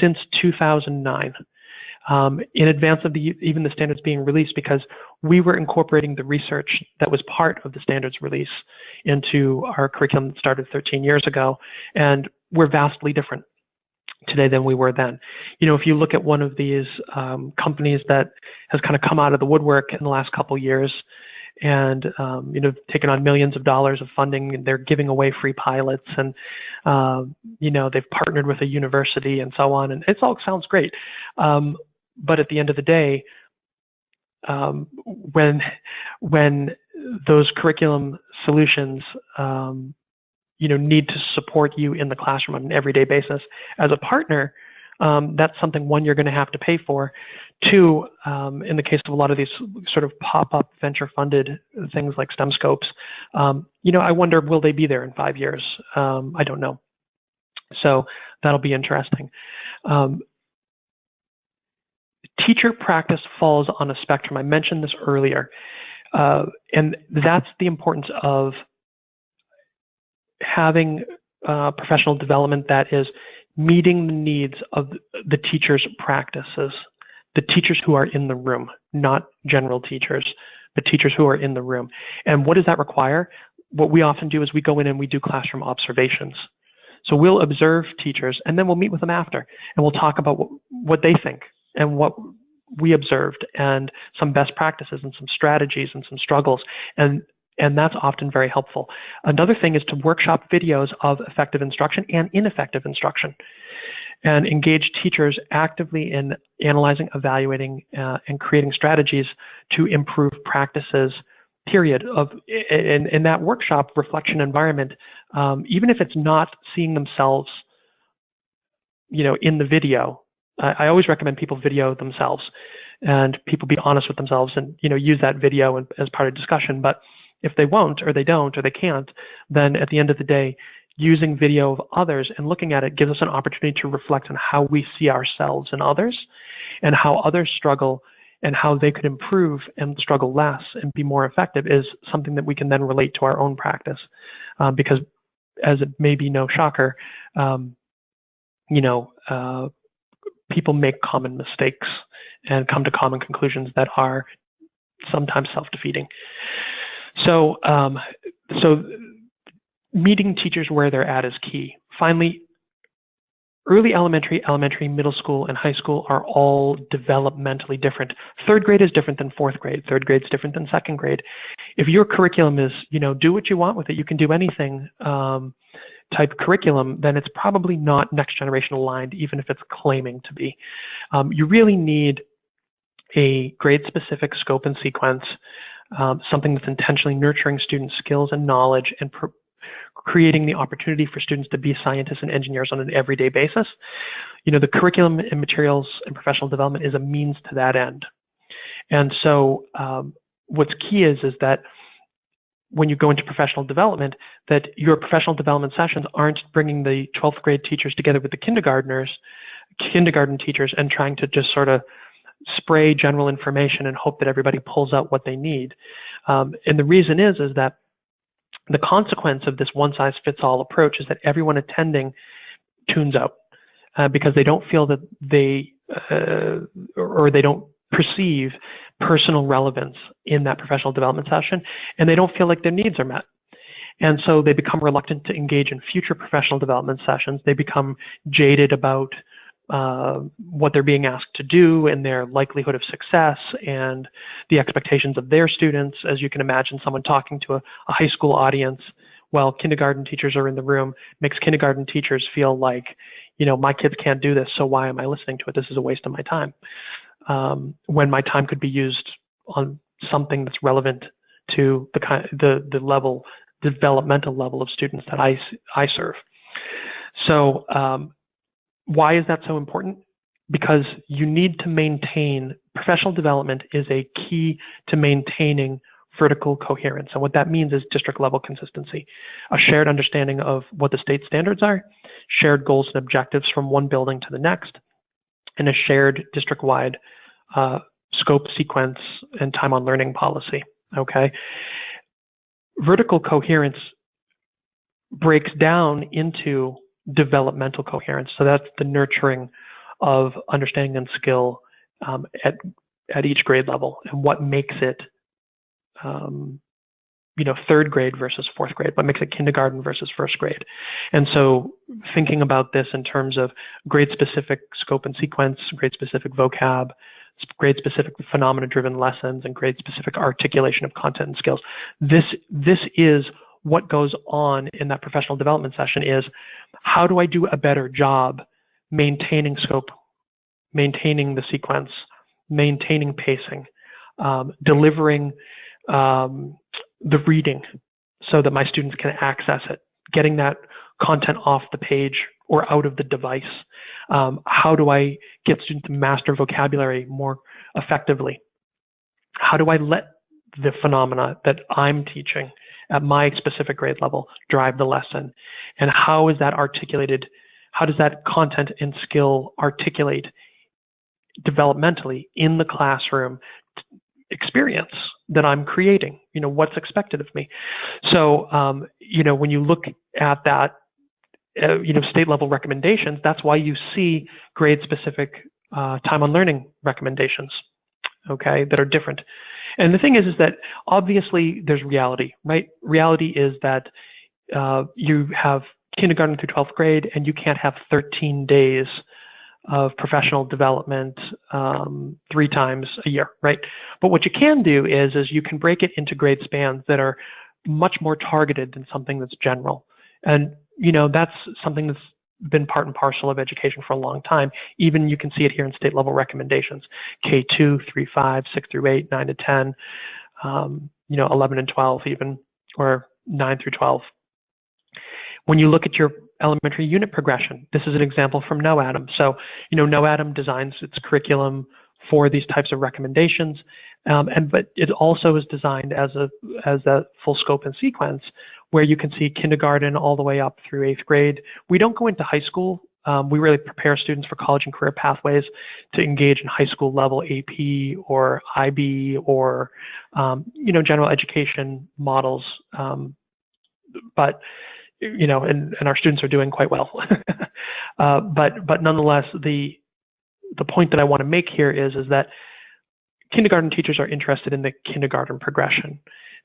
since 2009, in advance of even the standards being released, because we were incorporating the research that was part of the standards release into our curriculum that started 13 years ago, and we're vastly different today than we were then. If you look at one of these companies that has kind of come out of the woodwork in the last couple of years, and taken on millions of dollars of funding, and they're giving away free pilots, and they've partnered with a university and so on, and it all sounds great. But at the end of the day, when those curriculum solutions need to support you in the classroom on an everyday basis, as a partner, that's something, one, you're going to have to pay for. Two, in the case of a lot of these sort of pop-up venture-funded things like STEM scopes, I wonder, will they be there in 5 years? I don't know. So that'll be interesting. Teacher practice falls on a spectrum. I mentioned this earlier, and that's the importance of having professional development that is meeting the needs of the teachers' practices, the teachers who are in the room, not general teachers, but teachers who are in the room. And what does that require? What we often do is we go in and we do classroom observations. So we'll observe teachers, and then we'll meet with them after, and we'll talk about what they think and what we observed, and some best practices and some strategies and some struggles. And that's often very helpful. Another thing is to workshop videos of effective instruction and ineffective instruction, and engage teachers actively in analyzing, evaluating, and creating strategies to improve practices, period. In that workshop reflection environment, even if it's not seeing themselves, in the video, I always recommend people video themselves, and people be honest with themselves, and use that video as part of discussion. But if they won't, or they don't, or they can't, then at the end of the day, using video of others and looking at it gives us an opportunity to reflect on how we see ourselves and others, and how others struggle, and how they could improve and struggle less and be more effective is something that we can then relate to our own practice. Because, as it may be no shocker, people make common mistakes and come to common conclusions that are sometimes self-defeating. So meeting teachers where they're at is key. Finally, early elementary, middle school, and high school are all developmentally different. Third grade is different than fourth grade. Third grade is different than second grade. If your curriculum is, do what you want with it, you can do anything type curriculum, then it's probably not next generation aligned, even if it's claiming to be. You really need a grade-specific scope and sequence, something that's intentionally nurturing student skills and knowledge and creating the opportunity for students to be scientists and engineers on an everyday basis. The curriculum and materials and professional development is a means to that end. And so what's key is that when you go into professional development, that your professional development sessions aren't bringing the 12th grade teachers together with the kindergarten teachers and trying to just sort of spray general information and hope that everybody pulls out what they need. And the reason is that the consequence of this one-size-fits-all approach is that everyone attending tunes out because they don't feel that or they don't perceive personal relevance in that professional development session, and they don't feel like their needs are met. And so they become reluctant to engage in future professional development sessions. They become jaded about what they're being asked to do and their likelihood of success and the expectations of their students. As you can imagine, someone talking to a high school audience while kindergarten teachers are in the room makes kindergarten teachers feel like, my kids can't do this, so why am I listening to it? This is a waste of my time. When my time could be used on something that's relevant to the level, developmental level of students that I serve. So why is that so important? Because you need to maintain, professional development is a key to maintaining vertical coherence. And what that means is district level consistency, a shared understanding of what the state standards are, shared goals and objectives from one building to the next, and a shared district-wide scope, sequence, and time on learning policy, okay? Vertical coherence breaks down into developmental coherence. So that's the nurturing of understanding and skill at each grade level, and what makes it, third grade versus fourth grade, what makes it kindergarten versus first grade. And so thinking about this in terms of grade-specific scope and sequence, grade-specific vocab, grade-specific phenomena-driven lessons, and grade-specific articulation of content and skills. This is what goes on in that professional development session is, how do I do a better job maintaining scope, maintaining the sequence, maintaining pacing, delivering the reading so that my students can access it, getting that content off the page or out of the device. How do I get students to master vocabulary more effectively? How do I let the phenomena that I'm teaching at my specific grade level drive the lesson? And how is that articulated? How does that content and skill articulate developmentally in the classroom experience that I'm creating? What's expected of me? So, when you look at that, state level recommendations, that's why you see grade specific time on learning recommendations, okay, that are different. And the thing is that obviously there's reality, right? Reality is that you have kindergarten through 12th grade, and you can't have 13 days of professional development 3 times a year, right? But what you can do is you can break it into grade spans that are much more targeted than something that's general. And, that's something that's been part and parcel of education for a long time. Even you can see it here in state level recommendations, K2, 3, 5, 6 through 8, 9 to 10, 11 and 12 even, or 9 through 12. When you look at your elementary unit progression, this is an example from NOADM. So, NOADM designs its curriculum for these types of recommendations, but it also is designed as a full scope and sequence where you can see kindergarten all the way up through 8th grade. We don't go into high school. We really prepare students for college and career pathways to engage in high school level AP or IB or, general education models. But and our students are doing quite well. But nonetheless, the point that I want to make here is that kindergarten teachers are interested in the kindergarten progression.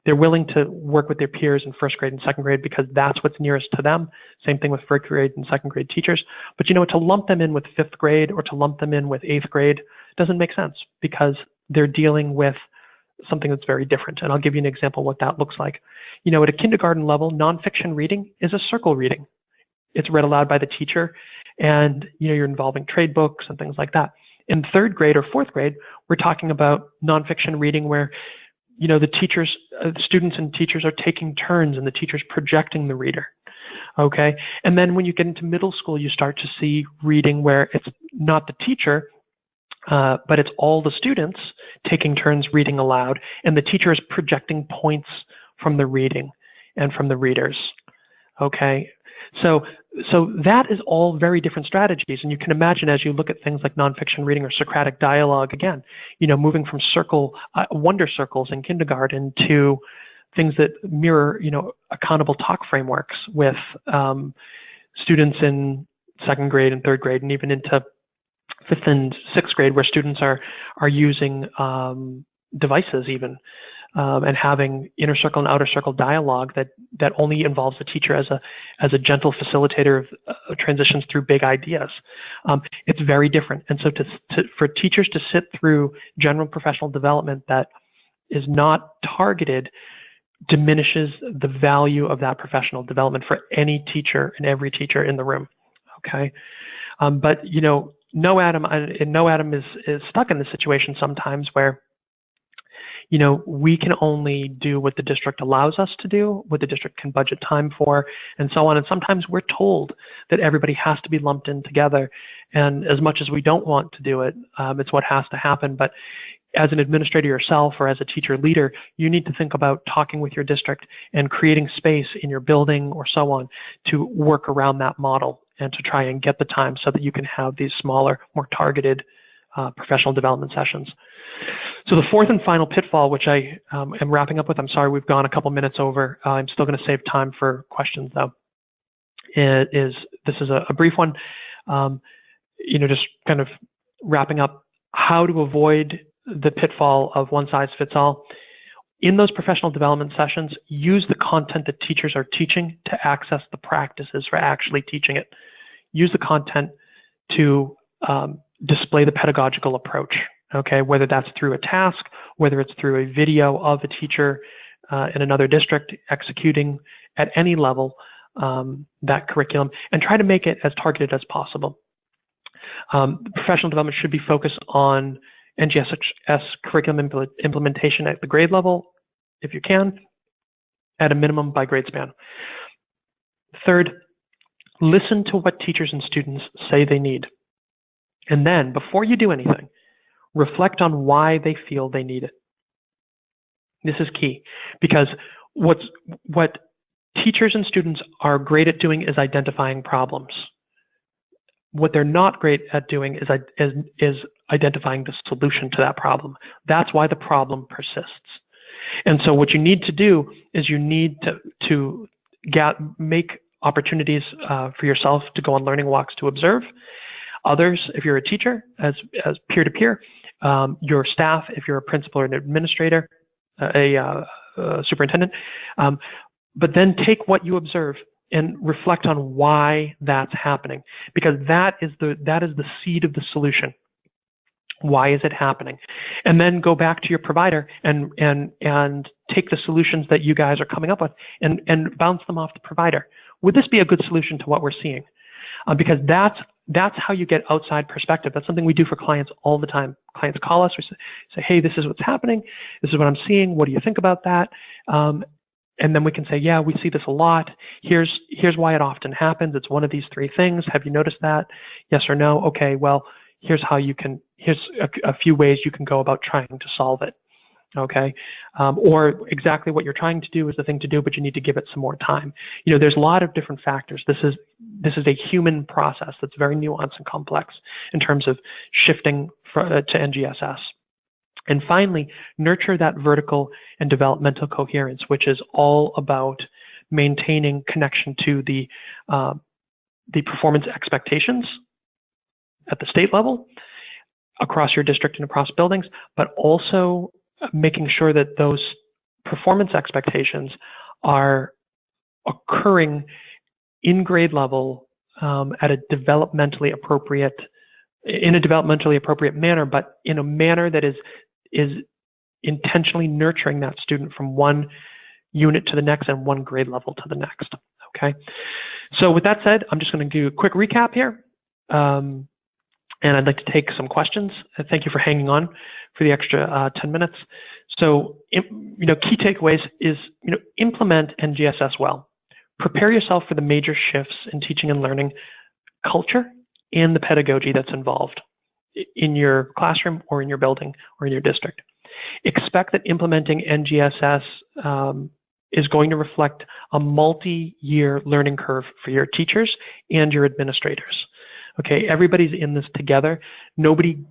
They're willing to work with their peers in 1st grade and 2nd grade because that's what's nearest to them. Same thing with 1st grade and 2nd grade teachers. But to lump them in with 5th grade or to lump them in with 8th grade doesn't make sense because they're dealing with something that's very different. And I'll give you an example of what that looks like. At a kindergarten level, nonfiction reading is a circle reading. It's read aloud by the teacher, and you're involving trade books and things like that. In 3rd grade or 4th grade, we're talking about nonfiction reading where the students and teachers are taking turns and the teacher's projecting the reader. Okay. And then when you get into middle school, you start to see reading where it's not the teacher, but it's all the students taking turns reading aloud, and the teacher is projecting points from the reading and from the readers. Okay. So that is all very different strategies. And you can imagine as you look at things like nonfiction reading or Socratic dialogue, again, moving from wonder circles in kindergarten to things that mirror, accountable talk frameworks with students in 2nd grade and 3rd grade and even into 5th and 6th grade where students are using devices even. And having inner circle and outer circle dialogue that only involves the teacher as a gentle facilitator of transitions through big ideas. It's very different. And so for teachers to sit through general professional development that is not targeted diminishes the value of that professional development for any teacher and every teacher in the room. Okay. But No Adam is stuck in this situation sometimes where we can only do what the district allows us to do, what the district can budget time for, and so on. And sometimes we're told that everybody has to be lumped in together. And as much as we don't want to do it, it's what has to happen. But as an administrator yourself or as a teacher leader, you need to think about talking with your district and creating space in your building or so on to work around that model and to try and get the time so that you can have these smaller, more targeted professional development sessions. So the 4th and final pitfall, which I am wrapping up with, I'm sorry we've gone a couple minutes over. I'm still going to save time for questions though. This is a brief one. Just kind of wrapping up how to avoid the pitfall of one size fits all. In those professional development sessions, use the content that teachers are teaching to access the practices for actually teaching it. Use the content to display the pedagogical approach. Okay, whether that's through a task, whether it's through a video of a teacher in another district executing at any level that curriculum, and try to make it as targeted as possible. Professional development should be focused on NGSS curriculum implementation at the grade level, if you can, at a minimum by grade span. 3rd, listen to what teachers and students say they need. And then, before you do anything, reflect on why they feel they need it. This is key because what teachers and students are great at doing is identifying problems. What they're not great at doing is identifying the solution to that problem. That's why the problem persists. And so what you need to do is you need to make opportunities for yourself to go on learning walks to observe. Others, if you're a teacher, as peer-to-peer, your staff, if you're a principal or an administrator, a superintendent, but then take what you observe and reflect on why that's happening, because that is the seed of the solution. Why is it happening? And then go back to your provider and take the solutions that you guys are coming up with and bounce them off the provider. Would this be a good solution to what we're seeing? Because that's how you get outside perspective. That's something we do for clients all the time. Clients call us, we say, hey, this is what's happening. This is what I'm seeing. What do you think about that? And then we can say, yeah, we see this a lot. Here's why it often happens. It's one of these 3 things. Have you noticed that? Yes or no? Okay, well, here's a few ways you can go about trying to solve it. okay? Or exactly what you're trying to do is the thing to do, but you need to give it some more time. You know, there's a lot of different factors. This is a human process that's very nuanced and complex in terms of shifting to NGSS. And finally, nurture that vertical and developmental coherence, which is all about maintaining connection to the performance expectations at the state level, across your district and across buildings, but also making sure that those performance expectations are occurring in grade level at a developmentally appropriate manner, but in a manner that is intentionally nurturing that student from one unit to the next and one grade level to the next. Okay. So with that said, I'm just going to do a quick recap here. And I'd like to take some questions. Thank you for hanging on for the extra 10 minutes. So, key takeaways is, implement NGSS well. Prepare yourself for the major shifts in teaching and learning culture and the pedagogy that's involved in your classroom or in your building or in your district. Expect that implementing NGSS is going to reflect a multi-year learning curve for your teachers and your administrators. Okay, everybody's in this together. Nobody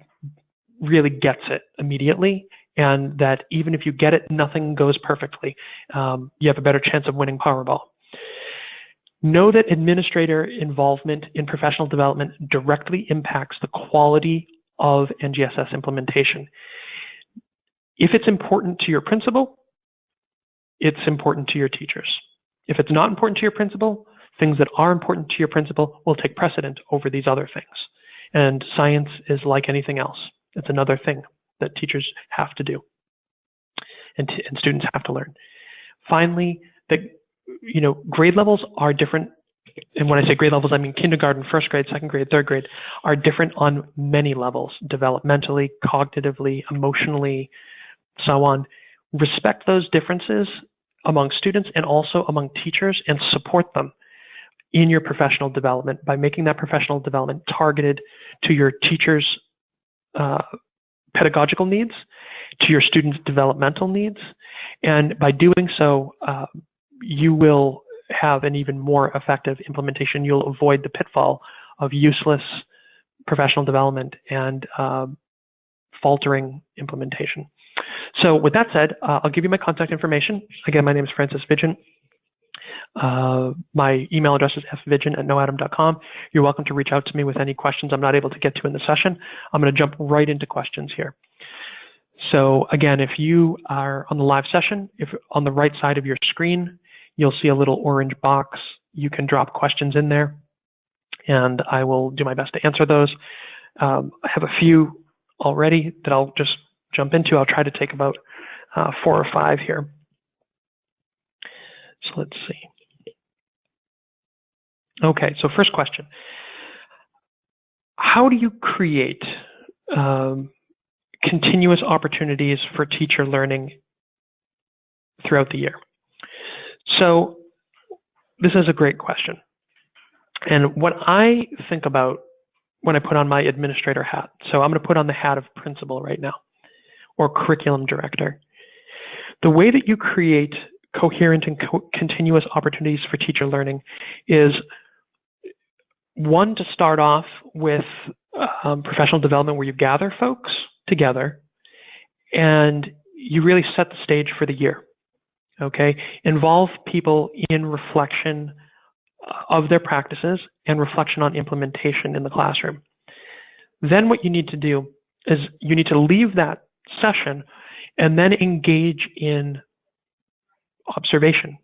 really gets it immediately, and that even if you get it, nothing goes perfectly. You have a better chance of winning Powerball. Know that administrator involvement in professional development directly impacts the quality of NGSS implementation. If it's important to your principal, it's important to your teachers. If it's not important to your principal, things that are important to your principal will take precedent over these other things. And science is like anything else. It's another thing that teachers have to do and students have to learn. Finally, grade levels are different. And when I say grade levels, I mean kindergarten, first grade, second grade, third grade are different on many levels, developmentally, cognitively, emotionally, so on. Respect those differences among students and also among teachers and support them in your professional development by making that professional development targeted to your teachers' pedagogical needs, to your students' developmental needs. And by doing so, you will have an even more effective implementation. You'll avoid the pitfall of useless professional development and faltering implementation. So with that said, I'll give you my contact information. Again, my name is Francis Vigent. My email address is fvigent@noadam.com. You're welcome to reach out to me with any questions I'm not able to get to in the session. I'm going to jump right into questions here. So again, if you are on the live session, if on the right side of your screen, you'll see a little orange box. You can drop questions in there, and I will do my best to answer those. I have a few already that I'll just jump into. I'll try to take about 4 or 5 here. So let's see. Okay, so first question. How do you create continuous opportunities for teacher learning throughout the year? So this is a great question. And what I think about when I put on my administrator hat, so I'm going to put on the hat of principal right now, or curriculum director. The way that you create coherent and continuous opportunities for teacher learning is, one, to start off with professional development where you gather folks together and you really set the stage for the year. Okay, involve people in reflection of their practices and reflection on implementation in the classroom. Then what you need to do is you need to leave that session and then engage in observation.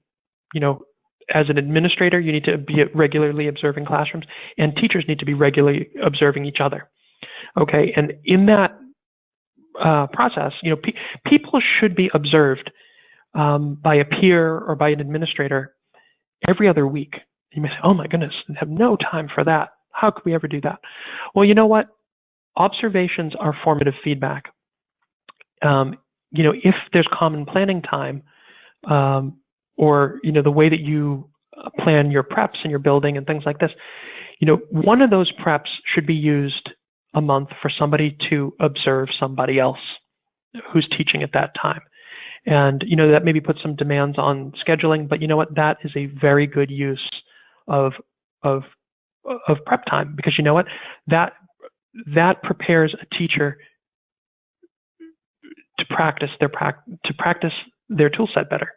As an administrator, you need to be regularly observing classrooms, and teachers need to be regularly observing each other. Okay, and in that process, people should be observed by a peer or by an administrator every other week. You may say, oh my goodness, I have no time for that. How could we ever do that? Well, you know what? Observations are formative feedback. If there's common planning time, or the way that you plan your preps in your building and things like this, one of those preps should be used a month for somebody to observe somebody else. who's teaching at that time. And, that maybe puts some demands on scheduling, but you know what? That is a very good use of prep time, because you know what? That prepares a teacher to practice their tool set better,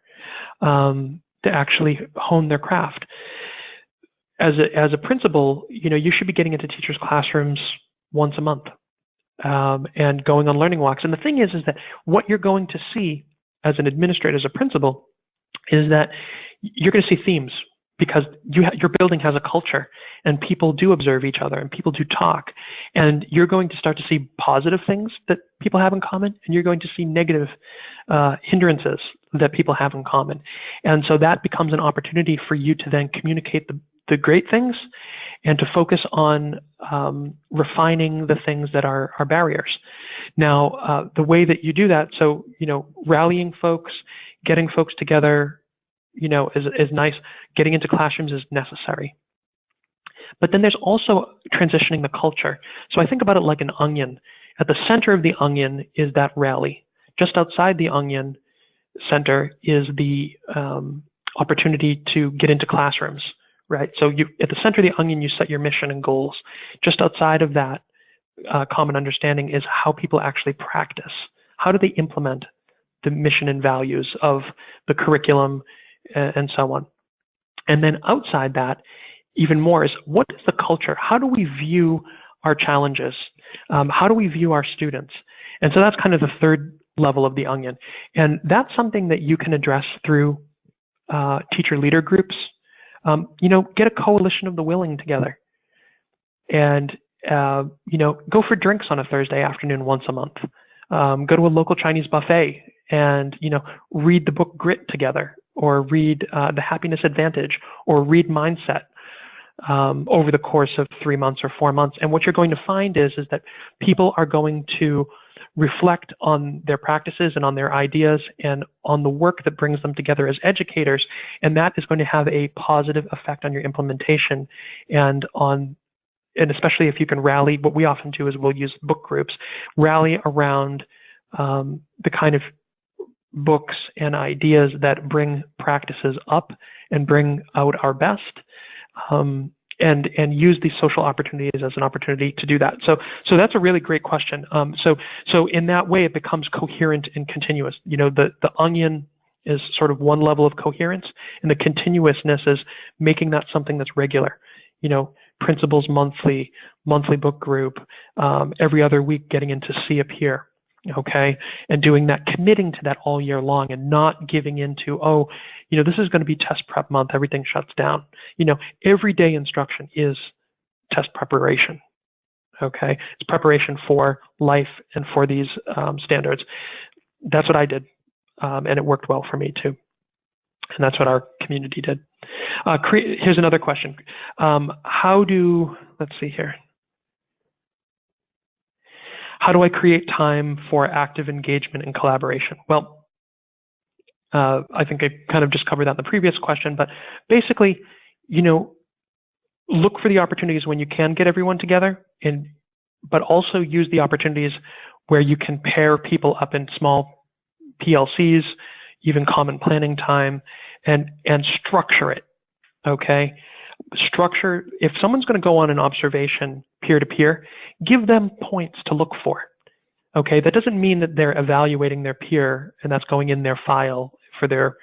to actually hone their craft. As a principal, you should be getting into teachers' classrooms once a month, and going on learning walks. And the thing is that what you're going to see as an administrator, as a principal, is that you're going to see themes, because your building has a culture, and people do observe each other, and people do talk, and you're going to start to see positive things that people have in common, and you're going to see negative hindrances that people have in common. And so that becomes an opportunity for you to then communicate the great things, and to focus on refining the things that are barriers. Now, the way that you do that, so, rallying folks, getting folks together, is nice. Getting into classrooms is necessary. But then there's also transitioning the culture. So I think about it like an onion. At the center of the onion is that rally. Just outside the onion center is the opportunity to get into classrooms, right? So at the center of the onion, you set your mission and goals. Just outside of that, common understanding is how people actually practice. How do they implement the mission and values of the curriculum, and so on. And then outside that, even more, is what is the culture? How do we view our challenges? How do we view our students? And so that's kind of the third level of the onion. And that's something that you can address through teacher leader groups. Get a coalition of the willing together, and go for drinks on a Thursday afternoon once a month. Go to a local Chinese buffet and read the book Grit together, or read The Happiness Advantage, or read Mindset over the course of 3 months or 4 months. And what you're going to find is that people are going to reflect on their practices and on their ideas and on the work that brings them together as educators, and that is going to have a positive effect on your implementation, and especially if you can rally. What we often do is we'll use book groups, rally around the kind of books and ideas that bring practices up and bring out our best, and use these social opportunities as an opportunity to do that. So that's a really great question. So in that way, it becomes coherent and continuous. The onion is sort of one level of coherence, and the continuousness is making that something that's regular. Principals monthly book group, every other week getting into See Up Here. Okay, and doing that, committing to that all year long, and not giving into, this is going to be test prep month, everything shuts down. Everyday instruction is test preparation. Okay, it's preparation for life and for these standards. That's what I did, and it worked well for me too. And that's what our community did. Here's another question. Let's see here. How do I create time for active engagement and collaboration? Well, I think I kind of just covered that in the previous question, but basically, look for the opportunities when you can get everyone together, but also use the opportunities where you can pair people up in small PLCs, even common planning time, and structure it, okay? Structure, if someone's going to go on an observation peer-to-peer, give them points to look for, okay? That doesn't mean that they're evaluating their peer and that's going in their file for their,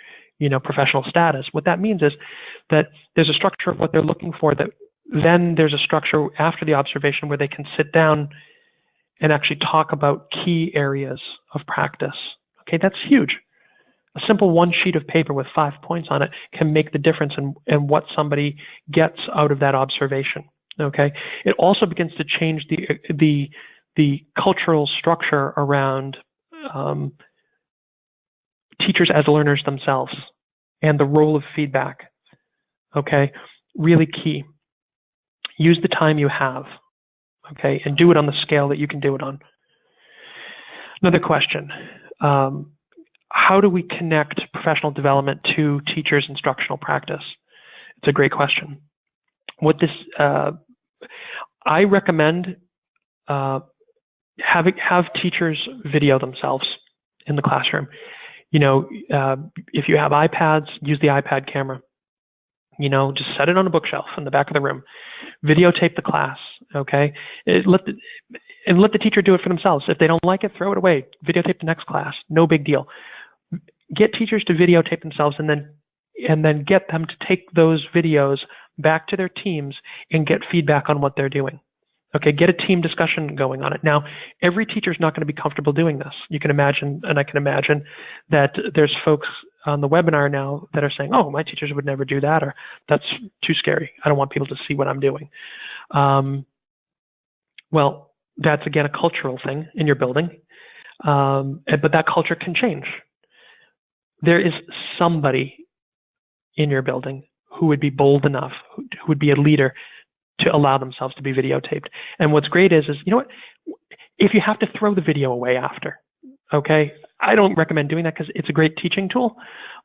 professional status. What that means is that there's a structure of what they're looking for, that then there's a structure after the observation where they can sit down and actually talk about key areas of practice, okay? That's huge. A simple one sheet of paper with 5 points on it can make the difference in what somebody gets out of that observation. Okay. It also begins to change the cultural structure around teachers as learners themselves, and the role of feedback. Okay. Really key. Use the time you have. Okay, and do it on the scale that you can do it on. Another question. How do we connect professional development to teachers' instructional practice? It's a great question. I recommend have teachers video themselves. in the classroom. You know, if you have iPads, use the iPad camera. You know, just set it on a bookshelf in the back of the room. Videotape the class, okay? Let the teacher do it for themselves. If they don't like it, throw it away. Videotape the next class. No big deal. Get teachers to videotape themselves and then get them to take those videos back to their teams and get feedback on what they're doing. Okay, get a team discussion going on it. Now, every teacher is not going to be comfortable doing this. You can imagine, and I can imagine, that there's folks on the webinar now that are saying, oh, my teachers would never do that, or that's too scary. I don't want people to see what I'm doing. Well, that's, again, a cultural thing in your building, but that culture can change. There is somebody in your building who would be bold enough, who would be a leader, to allow themselves to be videotaped. And what's great is you know what? If you have to throw the video away after, okay? I don't recommend doing that because it's a great teaching tool.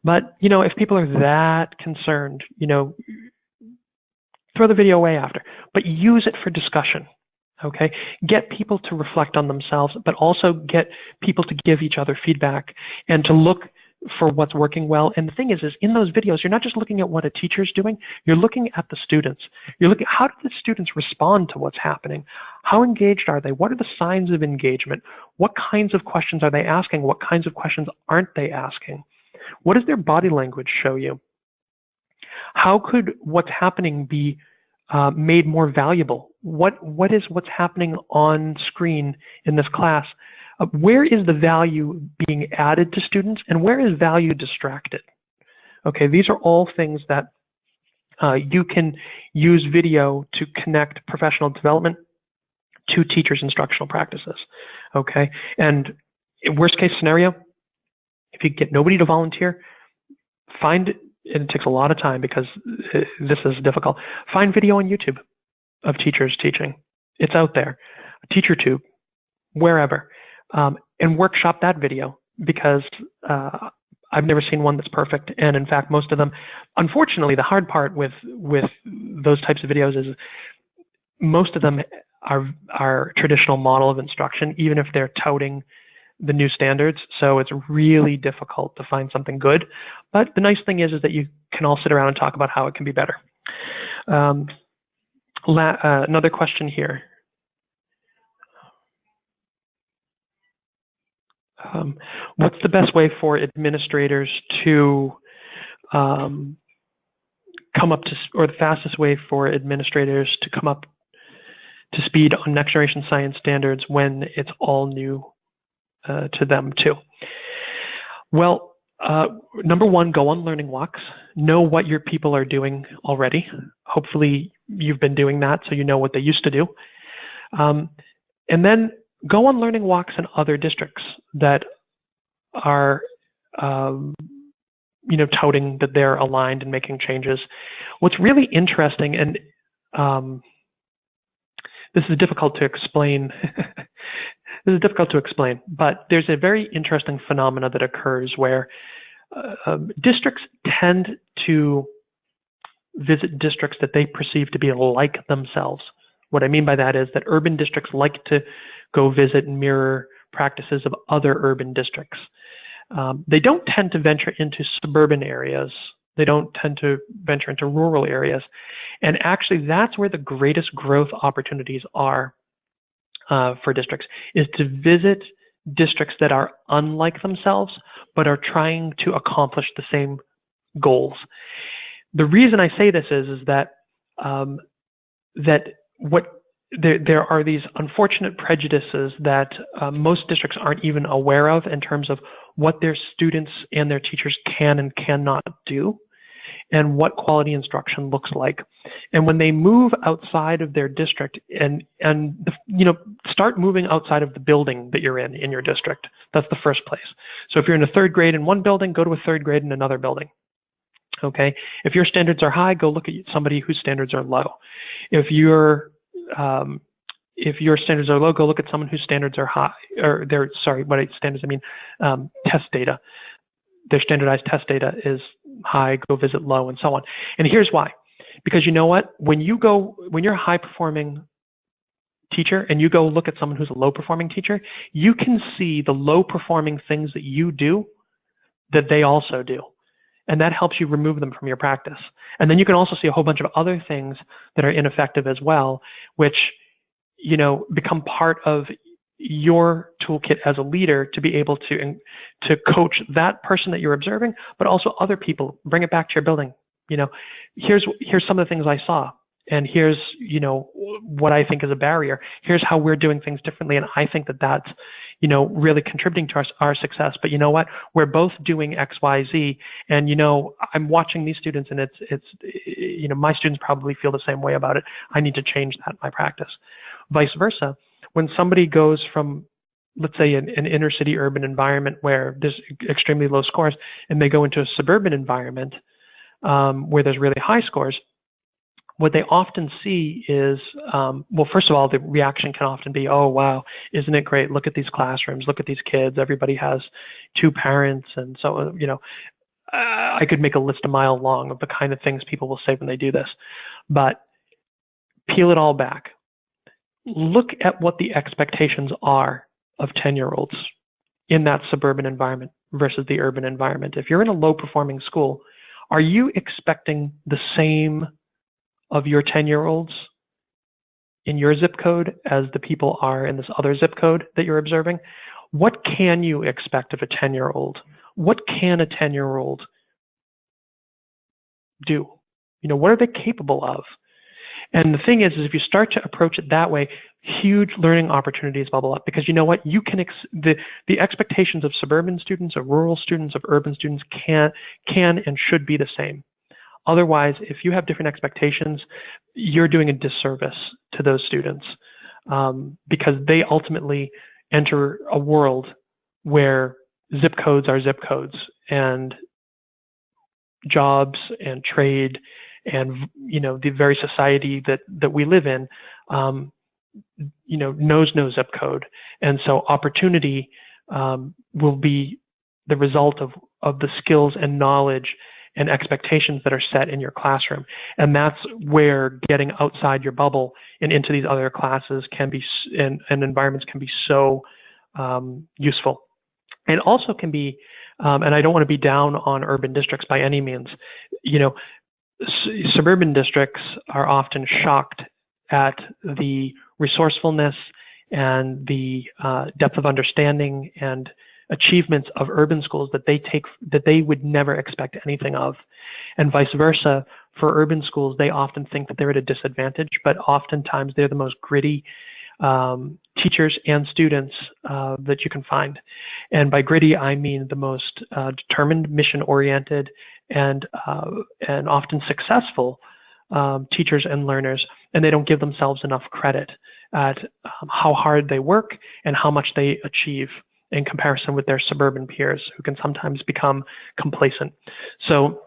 But, you know, if people are that concerned, you know, throw the video away after. But use it for discussion, okay? Get people to reflect on themselves, but also get people to give each other feedback and to look for what's working well. And the thing is in those videos, you're not just looking at what a teacher's doing, you're looking at the students. You're looking, how do the students respond to what's happening? How engaged are they? What are the signs of engagement? What kinds of questions are they asking? What kinds of questions aren't they asking? What does their body language show you? How could what's happening be made more valuable? What is what's happening on screen in this class? Where is the value being added to students, and where is value distracted? Okay, these are all things that you can use video to connect professional development to teachers' instructional practices. Okay, and worst case scenario, if you get nobody to volunteer, and it takes a lot of time because this is difficult, find video on YouTube of teachers teaching. It's out there, TeacherTube, wherever. And workshop that video, because I've never seen one that's perfect. And in fact, most of them, unfortunately, the hard part with those types of videos is most of them are traditional model of instruction, even if they're touting the new standards. So it's really difficult to find something good. But the nice thing is that you can all sit around and talk about how it can be better. Another question here. What's the best way for administrators to come up to, or the fastest way for administrators to come up to speed on next generation science standards when it's all new to them too? Well, number one, go on learning walks. Know what your people are doing already. Hopefully you've been doing that so you know what they used to do. And then go on learning walks in other districts that are, you know, touting that they're aligned and making changes. What's really interesting, and this is difficult to explain. This is difficult to explain, but there's a very interesting phenomena that occurs where districts tend to visit districts that they perceive to be like themselves. What I mean by that is that urban districts like to go visit and mirror practices of other urban districts. They don't tend to venture into suburban areas. They don't tend to venture into rural areas. And actually, that's where the greatest growth opportunities are for districts, is to visit districts that are unlike themselves, but are trying to accomplish the same goals. The reason I say this is that there are these unfortunate prejudices that most districts aren't even aware of in terms of what their students and their teachers can and cannot do, and what quality instruction looks like. And when they move outside of their district and you know, start moving outside of the building that you're in your district, that's the first place. So if you're in a third grade in one building, go to a third grade in another building. Okay. If your standards are high, go look at somebody whose standards are low. If your standards are low, go look at someone whose standards are high, or standards, I mean, test data. Their standardized test data is high, go visit low, and so on. And here's why. Because you know what? When you're a high-performing teacher and you go look at someone who's a low-performing teacher, you can see the low-performing things that you do that they also do. And that helps you remove them from your practice. And then you can also see a whole bunch of other things that are ineffective as well, which, you know, become part of your toolkit as a leader to be able to coach that person that you're observing, but also other people. Bring it back to your building. You know, here's some of the things I saw, and here's, you know, what I think is a barrier. Here's how we're doing things differently, and I think that that's, you know, really contributing to our success. But you know what? We're both doing X, Y, Z, and you know, I'm watching these students, and it's you know, my students probably feel the same way about it. I need to change that in my practice. Vice versa, when somebody goes from, let's say, an inner city urban environment where there's extremely low scores, and they go into a suburban environment where there's really high scores, what they often see is, well, first of all, the reaction can often be, oh, wow, isn't it great? Look at these classrooms, look at these kids, everybody has 2 parents. And so, you know, I could make a list a mile long of the kind of things people will say when they do this. But peel it all back. Look at what the expectations are of 10-year-olds in that suburban environment versus the urban environment. If you're in a low-performing school, are you expecting the same of your 10-year-olds in your zip code as the people are in this other zip code that you're observing? What can you expect of a 10-year-old? What can a 10-year-old do? You know, what are they capable of? And the thing is if you start to approach it that way, huge learning opportunities bubble up, because you know what? You can the expectations of suburban students, of rural students, of urban students can and should be the same. Otherwise, if you have different expectations, you're doing a disservice to those students, because they ultimately enter a world where zip codes are zip codes, and jobs and trade and, you know, the very society that we live in, you know, knows no zip code. And so opportunity will be the result of the skills and knowledge and expectations that are set in your classroom. And that's where getting outside your bubble and into these other classes can be, and environments can be so useful. And also can be, and I don't want to be down on urban districts by any means, you know, suburban districts are often shocked at the resourcefulness and the depth of understanding and achievements of urban schools that they would never expect anything of. And vice versa, for urban schools, they often think that they're at a disadvantage, but oftentimes they're the most gritty teachers and students that you can find. And by gritty, I mean the most determined, mission-oriented, and often successful teachers and learners, and they don't give themselves enough credit at how hard they work and how much they achieve in comparison with their suburban peers, who can sometimes become complacent. So,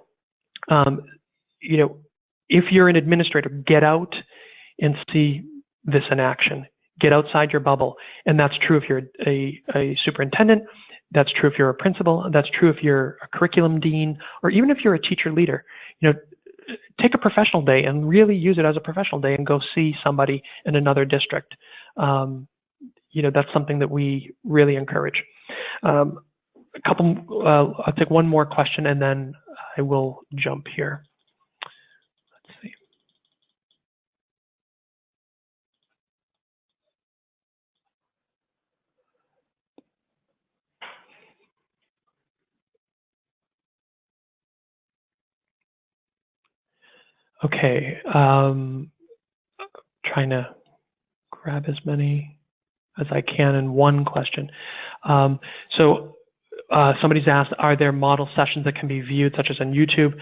you know, if you're an administrator, get out and see this in action. Get outside your bubble. And that's true if you're a superintendent, that's true if you're a principal, that's true if you're a curriculum dean, or even if you're a teacher leader. You know, take a professional day and really use it as a professional day and go see somebody in another district. You know, that's something that we really encourage. I'll take one more question and then I will jump here. Let's see. Okay, trying to grab as many as I can in one question. Somebody's asked, are there model sessions that can be viewed, such as on YouTube?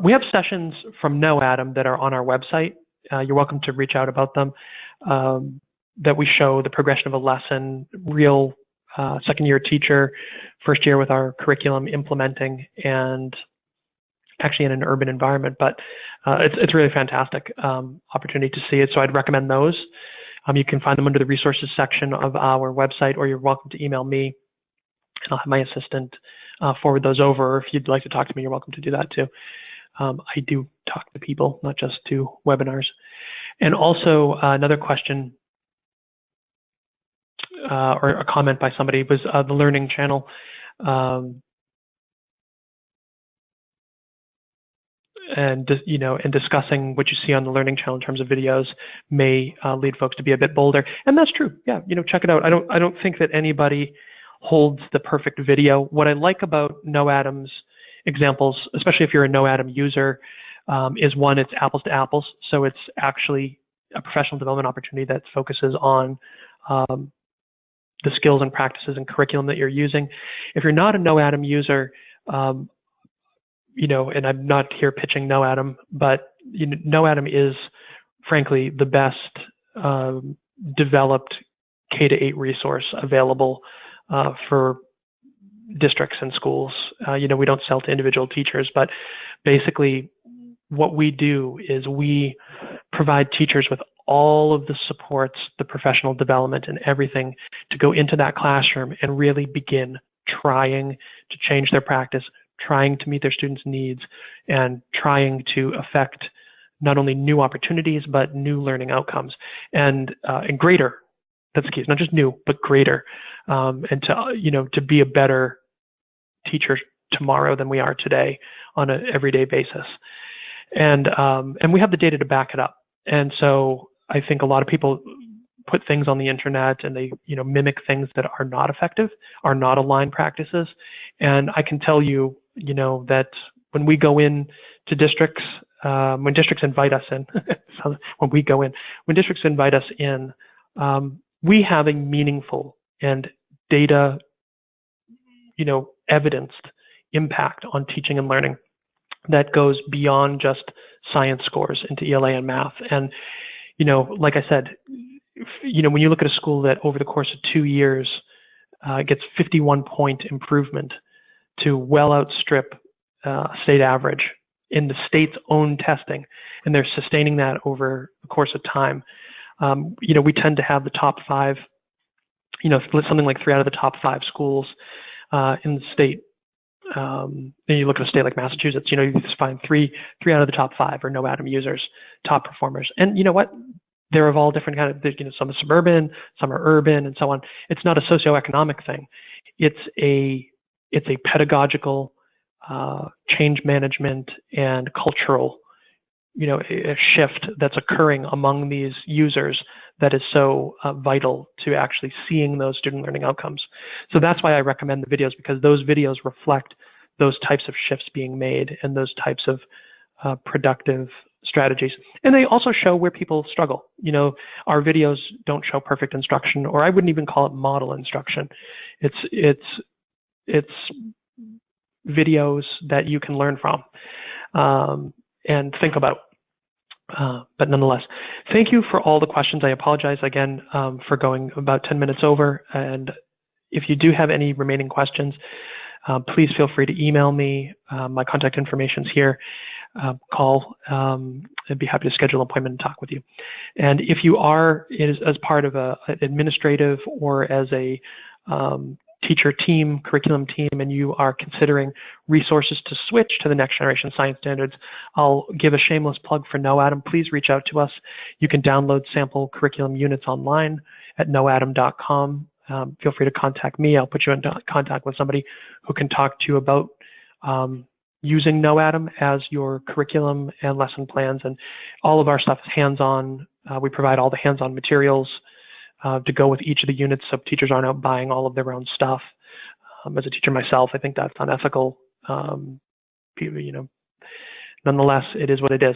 We have sessions from Adam that are on our website. You're welcome to reach out about them, that we show the progression of a lesson, real second-year teacher, first year with our curriculum implementing, and actually in an urban environment. But it's really fantastic opportunity to see it, so I'd recommend those. You can find them under the resources section of our website, or you're welcome to email me, and I'll have my assistant forward those over. Or if you'd like to talk to me, you're welcome to do that too. I do talk to people, not just to webinars. And also another question or a comment by somebody was the Learning Channel. And discussing what you see on the Learning Channel in terms of videos may lead folks to be a bit bolder, and that's true. Yeah, check it out. I don't think that anybody holds the perfect video. What I like about NoAtom's examples, especially if you're a NoAtom user, is one, it's apples to apples. So it's actually a professional development opportunity that focuses on the skills and practices and curriculum that you're using. If you're not a NoAtom user, and I'm not here pitching NoAtom, but NoAtom is, frankly, the best developed K-8 resource available for districts and schools. We don't sell to individual teachers, but basically what we do is we provide teachers with all of the supports, the professional development and everything to go into that classroom and really begin trying to change their practice, trying to meet their students' needs, and trying to affect not only new opportunities, but new learning outcomes. And greater, that's the key. It's not just new, but greater. And to be a better teacher tomorrow than we are today on an everyday basis. And we have the data to back it up. And so I think a lot of people put things on the internet and they mimic things that are not effective, are not aligned practices. And I can tell you, that when we go in to districts, when districts invite us in, when districts invite us in, we have a meaningful and data, evidenced impact on teaching and learning that goes beyond just science scores into ELA and math. And, like I said, when you look at a school that over the course of 2 years gets 51-point improvement to well outstrip state average in the state's own testing, and they're sustaining that over the course of time. We tend to have the top 5, something like 3 out of the top 5 schools in the state. And you look at a state like Massachusetts, you just find three out of the top 5 are NoAtom users, top performers. And you know what? They're of all different kind of, some are suburban, some are urban, and so on. It's not a socioeconomic thing. It's a pedagogical change management and cultural, a shift that's occurring among these users that is so vital to actually seeing those student learning outcomes. So that's why I recommend the videos, because those videos reflect those types of shifts being made and those types of productive strategies. And they also show where people struggle. Our videos don't show perfect instruction, or I wouldn't even call it model instruction. It's videos that you can learn from and think about. But nonetheless, thank you for all the questions. I apologize again for going about 10 minutes over. And if you do have any remaining questions, please feel free to email me. My contact information is here. Call. I'd be happy to schedule an appointment and talk with you. And if you are as part of an administrative or as a teacher team, curriculum team, and you are considering resources to switch to the next generation science standards, I'll give a shameless plug for NoAtom. Please reach out to us. You can download sample curriculum units online at noatom.com. Feel free to contact me. I'll put you in contact with somebody who can talk to you about using NoAtom as your curriculum and lesson plans. And all of our stuff is hands-on. We provide all the hands-on materials to go with each of the units, so teachers aren't out buying all of their own stuff. As a teacher myself, I think that's unethical. Nonetheless, it is what it is.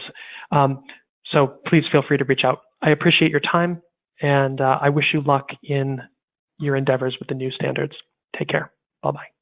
So please feel free to reach out. I appreciate your time, and I wish you luck in your endeavors with the new standards. Take care. Bye-bye.